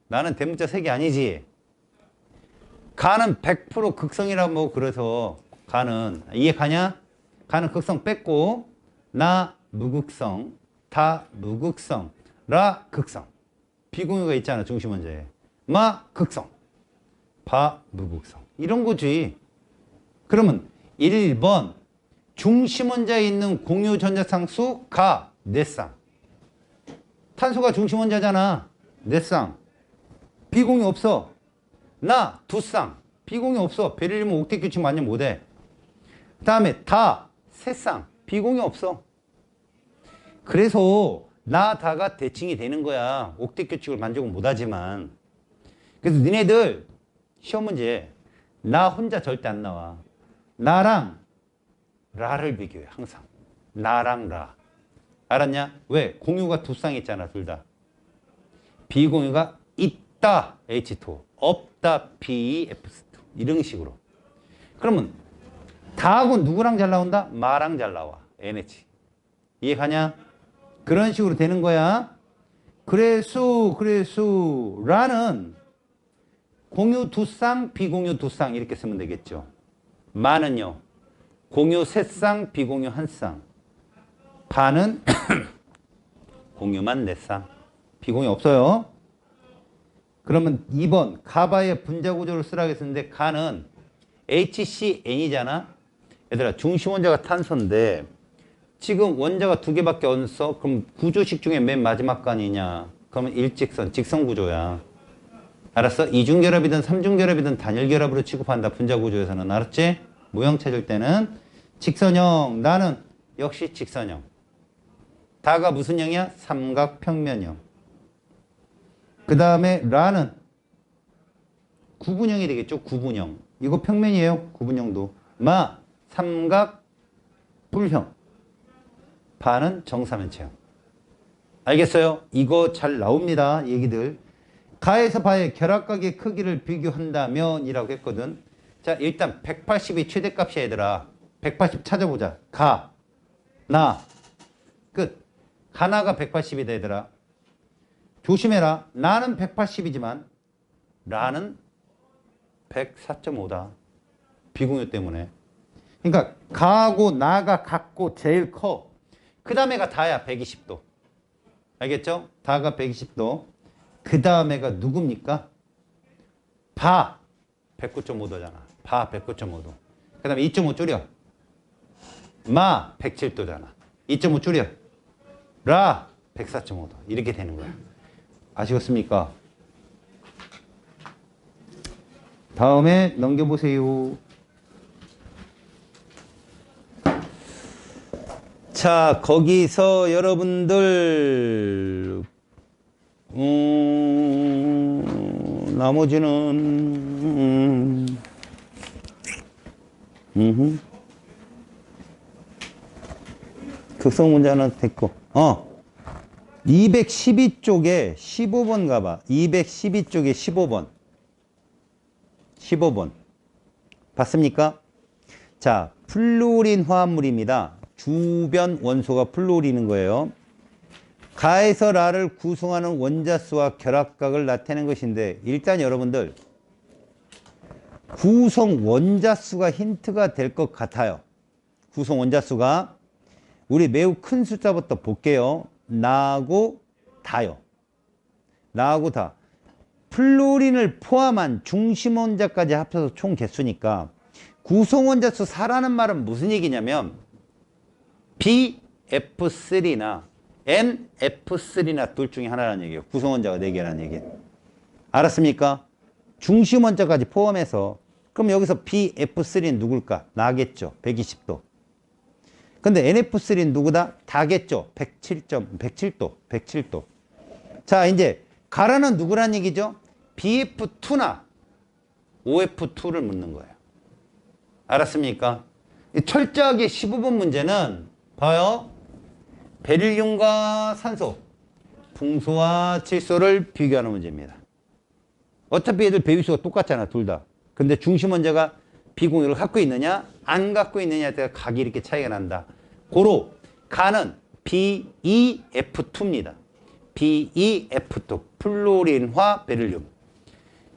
나는 대문자 3개 아니지. 가는 100% 극성이라고 뭐 그래서 가는 이해 가냐? 가는 극성 뺐고 나 무극성, 다 무극성, 라 극성. 비공유가 있잖아. 중심원자에. 마 극성, 바 무극성. 이런 거지. 그러면 1번 중심원자에 있는 공유 전자상수 가 네 쌍. 탄소가 중심원자잖아. 네 쌍. 비공유 없어. 나 두 쌍. 비공유 없어. 베릴륨은 옥텟 규칙 만년 못해. 그 다음에 다 세 쌍. 비공유 없어. 그래서 나 다가 대칭이 되는 거야. 옥텟 규칙을 만족은 못하지만. 그래서 니네들 시험 문제 나 혼자 절대 안 나와. 나랑 라를 비교해. 항상. 나랑 라. 알았냐? 왜? 공유가 두 쌍 있잖아. 둘 다. 비공유가 있다. H2. 없다. BF2. 이런 식으로. 그러면 다하고 누구랑 잘 나온다? 마랑 잘 나와. NH. 이해 가냐? 그런 식으로 되는 거야. 그래서 라는 공유 두 쌍, 비공유 두 쌍 이렇게 쓰면 되겠죠. 마는요. 공유 세 쌍, 비공유 한 쌍. 바는 공유만 냈어. 비공유 없어요. 그러면 2번 가바의 분자 구조를 쓰라고 했었는데 가는 HCn이잖아. 얘들아 중심 원자가 탄소인데 지금 원자가 두 개밖에 없어. 그럼 구조식 중에 맨 마지막 간이냐? 그러면 일직선, 직선 구조야. 알았어? 이중결합이든 삼중결합이든 단일결합으로 취급한다. 분자 구조에서는. 알았지? 모형 찾을 때는 직선형. 나는 역시 직선형. 다가 무슨 형이야? 삼각평면형. 그 다음에 라는 구분형이 되겠죠. 구분형. 이거 평면이에요. 구분형도. 마 삼각뿔형. 바는 정사면체형. 알겠어요? 이거 잘 나옵니다. 얘기들. 가에서 바의 결합각의 크기를 비교한다면 이라고 했거든. 자, 일단 180이 최대값이야 얘들아. 180 찾아보자. 가, 나, 끝. 가나가 180이다 얘들아. 조심해라. 나는 180이지만 라는 104.5다. 비공유 때문에. 그러니까 가하고 나가 같고 제일 커. 그 다음에가 다야. 120도. 알겠죠? 다가 120도. 그 다음에가 누굽니까? 바 109.5도잖아. 바 109.5도. 그 다음에 2.5 줄여. 마 107도잖아. 2.5 줄여. 라 104.5도. 이렇게 되는 거야. 아시겠습니까? 다음에 넘겨보세요. 자, 거기서 여러분들 나머지는 극성 문제 하나 됐고 212쪽에 15번 가봐. 212쪽에 15번 봤습니까? 자, 플루오린 화합물입니다. 주변 원소가 플루오린인 거예요. 가에서 라를 구성하는 원자수와 결합각을 나타내는 것인데 일단 여러분들 구성 원자수가 힌트가 될 것 같아요. 구성 원자수가 우리 매우 큰 숫자부터 볼게요. 나하고 다요. 나하고 다. 플루오린을 포함한 중심 원자까지 합쳐서 총 개수니까 구성 원자수 4라는 말은 무슨 얘기냐면 BF3나 NF3나 둘 중에 하나라는 얘기예요. 구성 원자가 4개라는 얘기. 알았습니까? 중심 원자까지 포함해서. 그럼 여기서 BF3는 누굴까? 나겠죠. 120도. 근데 NF3는 누구다? 다겠죠. 107도. 자, 이제 가라는 누구란 얘기죠? BF2나 OF2를 묻는 거예요. 알았습니까? 철저하게 15번 문제는 봐요. 베릴륨과 산소, 풍소와 질소를 비교하는 문제입니다. 어차피 얘들 배위수가 똑같잖아, 둘 다. 근데 중심 원자가 비공유를 갖고 있느냐, 안 갖고 있느냐에 따라 각이 이렇게 차이가 난다. 고로 가는 BeF2입니다. BeF2, 플루오린화 베릴륨.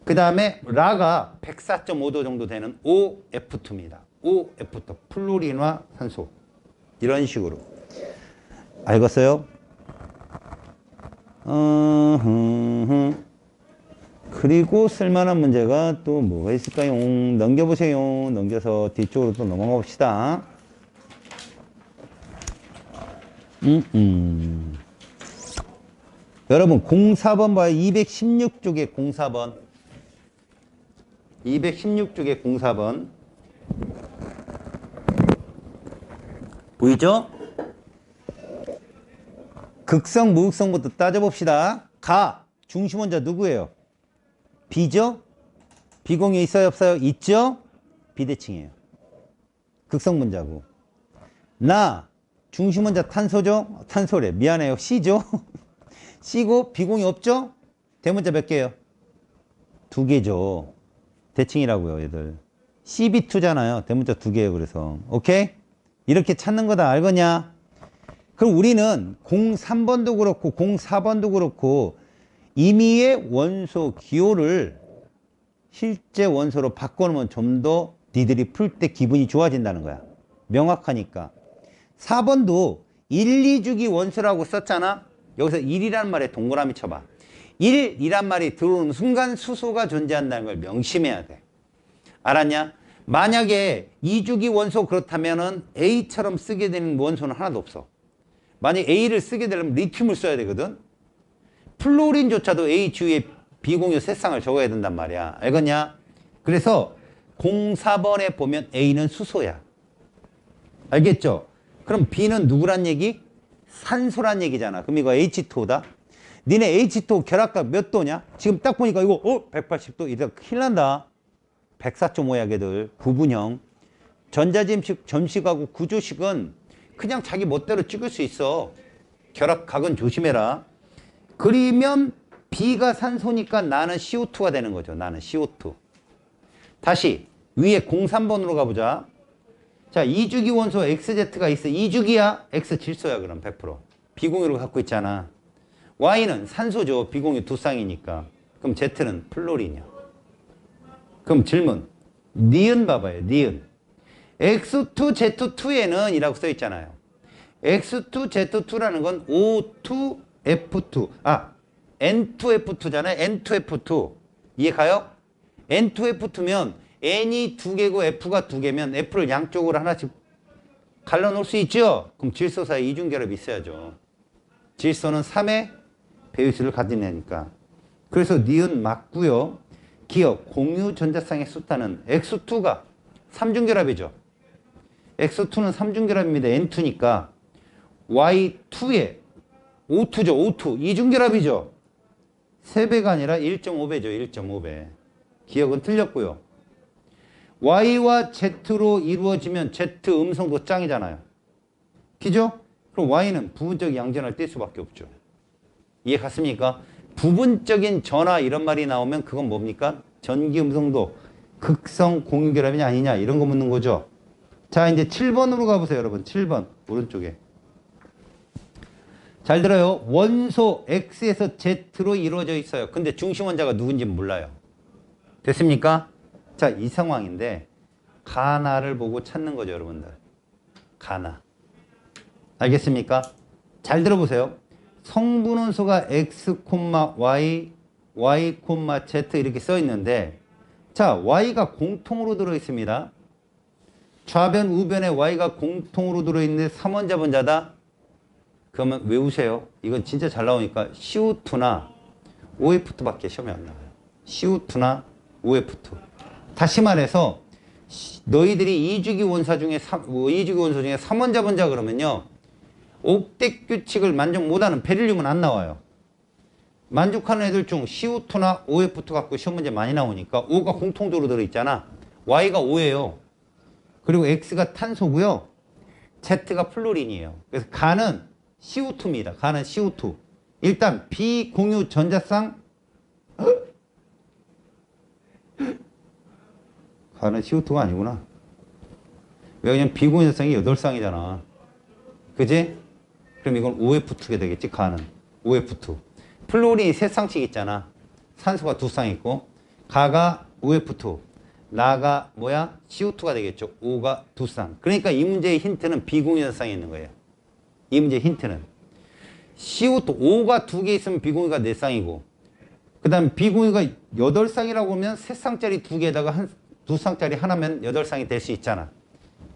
그 다음에 라가 104.5도 정도 되는 OF2입니다. OF2, 플루오린화 산소. 이런 식으로. 알겠어요? 그리고 쓸만한 문제가 또 뭐가 있을까요? 넘겨보세요. 넘겨서 뒤쪽으로 또 넘어가 봅시다. 여러분 04번 봐요. 216쪽에 04번. 216쪽에 04번. 보이죠? 극성, 무극성부터 따져봅시다. 가, 중심 원자 누구예요? B죠? 비공유 있어요, 없어요? 있죠? 비대칭이에요. 극성 문자고. 나, 중심 원자 탄소죠? 탄소래. 미안해요. C죠? C고 비공유 없죠? 대문자 몇 개예요? 2개죠. 대칭이라고요, 얘들. CB2잖아요. 대문자 2개예요, 그래서. 오케이? 이렇게 찾는 거다 알겠냐? 그럼 우리는 03번도 그렇고 04번도 그렇고 임의의 원소 기호를 실제 원소로 바꿔놓으면 좀 더 니들이 풀 때 기분이 좋아진다는 거야. 명확하니까. 4번도 1, 2주기 원소라고 썼잖아. 여기서 1이라는 말에 동그라미 쳐봐. 1이란 말이 들어오는 순간 수소가 존재한다는 걸 명심해야 돼. 알았냐? 만약에 2주기 원소 그렇다면은 A처럼 쓰게 되는 원소는 하나도 없어. 만약 A를 쓰게 되려면 리튬을 써야 되거든. 플로린조차도 A 주위에 비공유 세쌍을 적어야 된단 말이야. 알겠냐? 그래서 04번에 보면 A는 수소야. 알겠죠? 그럼 B는 누구란 얘기? 산소란 얘기잖아. 그럼 이거 H2O다. 니네 H2O 결합각 몇 도냐? 지금 딱 보니까 이거 180도 이러다 큰일 난다. 104.5야 걔들. 부분형. 전자점식 점식하고 구조식은 그냥 자기 멋대로 찍을 수 있어. 결합각은 조심해라. 그러면 B가 산소니까 나는 CO2가 되는 거죠. 나는 CO2. 다시 위에 03번으로 가보자. 자, 2주기 원소 XZ가 있어. 2주기야. X 질소야 그럼 100%. 비공유를 갖고 있잖아. Y는 산소죠. 비공유 두 쌍이니까. 그럼 Z는 플로린이야. 그럼 질문. 니은 봐봐요. 니은. X2Z2에는 이라고 써 있잖아요. X2Z2라는 건 O2F2. N2F2잖아요. N2F2. 이해 가요? N2F2면 N이 두 개고 F가 두 개면 F를 양쪽으로 하나씩 갈라놓을 수 있죠? 그럼 질소 사이에 이중결합이 있어야죠. 질소는 3의 배유수를 가진 애니까. 그래서 니은 맞고요. 기억, 공유 전자쌍의 수타는 X2가 3중결합이죠. X2는 3중결합입니다. N2니까 Y2에 O2죠. O2. 2중결합이죠. 3배가 아니라 1.5배죠. 1.5배. 기억은 틀렸고요. Y와 Z로 이루어지면 Z 음성도 짱이잖아요. 그죠? 그럼 Y는 부분적 양전을 뗄 수밖에 없죠. 이해 갔습니까? 부분적인 전화 이런 말이 나오면 그건 뭡니까? 전기 음성도 극성 공유결합이냐 아니냐 이런 거 묻는 거죠. 자, 이제 7번으로 가보세요, 여러분. 7번 오른쪽에. 잘 들어요. 원소 X에서 Z로 이루어져 있어요. 근데 중심 원자가 누군지 몰라요. 됐습니까? 자, 이 상황인데 가나를 보고 찾는 거죠, 여러분들. 가나. 알겠습니까? 잘 들어보세요. 성분 원소가 X, Y, Y, Z 이렇게 써 있는데 자, Y가 공통으로 들어 있습니다. 좌변, 우변에 Y가 공통으로 들어 있는데 3원자 번자다. 그러면 외우세요. 이건 진짜 잘 나오니까 CO2나 OF2밖에 시험에 안 나와요. CO2나 OF2. 다시 말해서 너희들이 2주기 원소 중에 3원자 번자 그러면요. 옥텟 규칙을 만족 못하는 베릴륨은 안 나와요. 만족하는 애들 중 CO2나 OF2 갖고 시험 문제 많이 나오니까 O가 공통도로 들어있잖아. Y가 O예요. 그리고 X가 탄소고요. Z가 플로린이에요. 그래서 가는 CO2입니다. 가는 CO2. 일단 비공유 전자쌍 가는 CO2가 아니구나. 왜냐면 비공유 전자쌍이 8쌍이잖아. 그지? 그럼 이건 OF2가 되겠지. 가는 OF2. 플로린이 3쌍씩 있잖아. 산소가 2쌍 있고 가가 OF2. 나가 뭐야? CO2가 되겠죠. O가 2쌍. 그러니까 이 문제의 힌트는 비공유 전자쌍이 있는 거예요. 이 문제의 힌트는 CO2, O가 2개 있으면 비공유가 4쌍이고 그 다음 비공유가 8쌍이라고 하면 3쌍짜리 2개에다가 2쌍짜리 하나면 8쌍이 될 수 있잖아.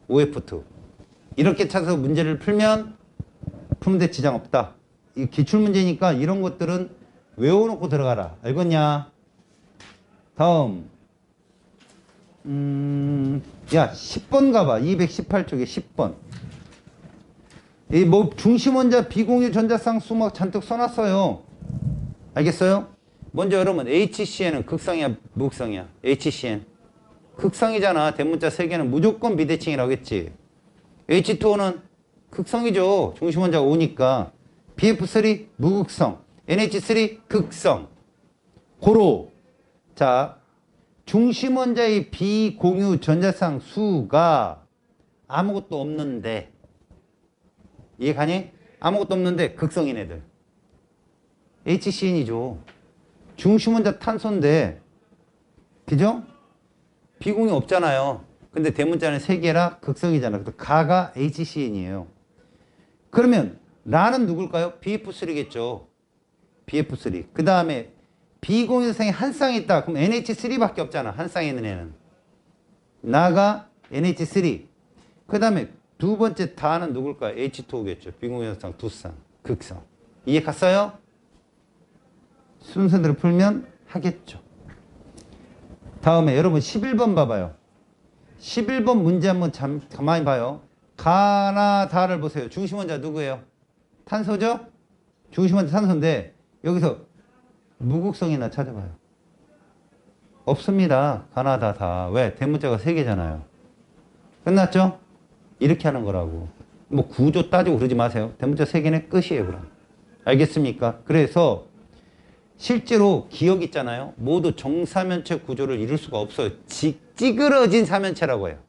OF2. 이렇게 찾아서 문제를 풀면 푸는데 지장 없다. 이 기출문제니까 이런 것들은 외워놓고 들어가라. 알겠냐? 다음 야 10번 가봐. 218쪽에 10번. 이 뭐 중심원자 비공유 전자쌍 수막 잔뜩 써놨어요. 알겠어요? 먼저 여러분 HCn은 극성이야 무극성이야? HCn 극성이잖아. 대문자 3개는 무조건 비대칭이라고 했지. H2O는 극성이죠. 중심원자가 오니까. BF3 무극성, NH3 극성. 고로. 자, 중심원자의 비공유 전자쌍 수가 아무것도 없는데 이해 가니? 아무것도 없는데 극성인 애들. HCn이죠. 중심원자 탄소인데 그죠? 비공유 없잖아요. 근데 대문자는 3개라 극성이잖아. 그래서 가가 HCn이에요. 그러면 라는 누굴까요? BF3겠죠. BF3. 그 다음에 비공유성이 한 쌍이 있다. 그럼 NH3밖에 없잖아. 한 쌍에 있는 애는. 나가 NH3. 그 다음에 두 번째 다는 누굴까요? H2겠죠. 비공유성 두 쌍. 극성. 이해 갔어요? 순서대로 풀면 하겠죠. 다음에 여러분 11번 봐봐요. 11번 문제 한번 가만히 봐요. 가나다를 보세요. 중심원자 누구예요? 탄소죠? 중심원자 탄소인데 여기서 무극성이나 찾아봐요. 없습니다. 가나다 다. 왜? 대문자가 3개잖아요. 끝났죠? 이렇게 하는 거라고. 뭐 구조 따지고 그러지 마세요. 대문자 3개는 끝이에요. 그럼. 알겠습니까? 그래서 실제로 기억 있잖아요. 모두 정사면체 구조를 이룰 수가 없어요. 찌그러진 사면체라고 해요.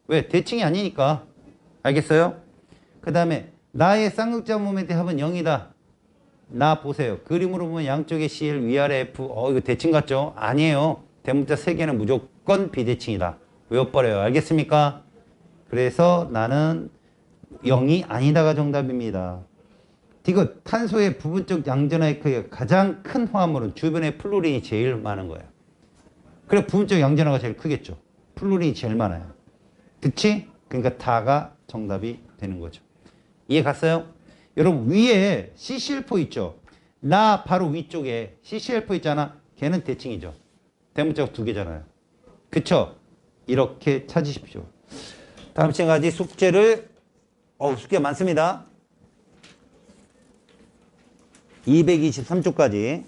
왜? 대칭이 아니니까. 알겠어요? 그 다음에 나의 쌍극자 모멘트 합은 0이다. 나 보세요. 그림으로 보면 양쪽에 CL 위아래 F. 이거 대칭 같죠? 아니에요. 대문자 3개는 무조건 비대칭이다. 외워버려요. 알겠습니까? 그래서 나는 0이 아니다가 정답입니다. 이거 탄소의 부분적 양전화의 크기가 가장 큰 화합물은 주변에 플루린이 제일 많은 거예요. 그래 부분적 양전화가 제일 크겠죠. 플루린이 제일 많아요. 그치? 그러니까 다가 정답이 되는 거죠. 이해 갔어요? 여러분 위에 CCL4 있죠? 나 바로 위쪽에 CCL4 있잖아. 걔는 대칭이죠. 대문자가 2개잖아요. 그쵸? 이렇게 찾으십시오. 다음 시간까지 숙제를 숙제 많습니다. 223쪽까지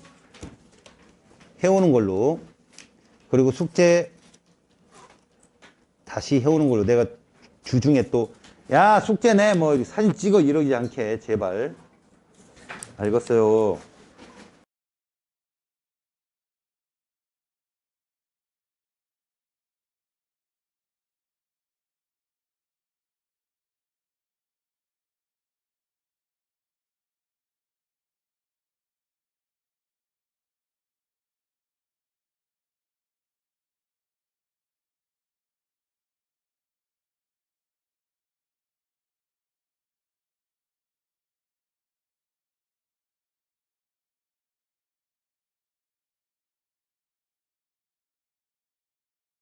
해오는 걸로, 그리고 숙제 다시 해오는 걸로. 내가 주중에 또 야 숙제네 뭐 사진 찍어 이러지 않게 제발. 알겠어요.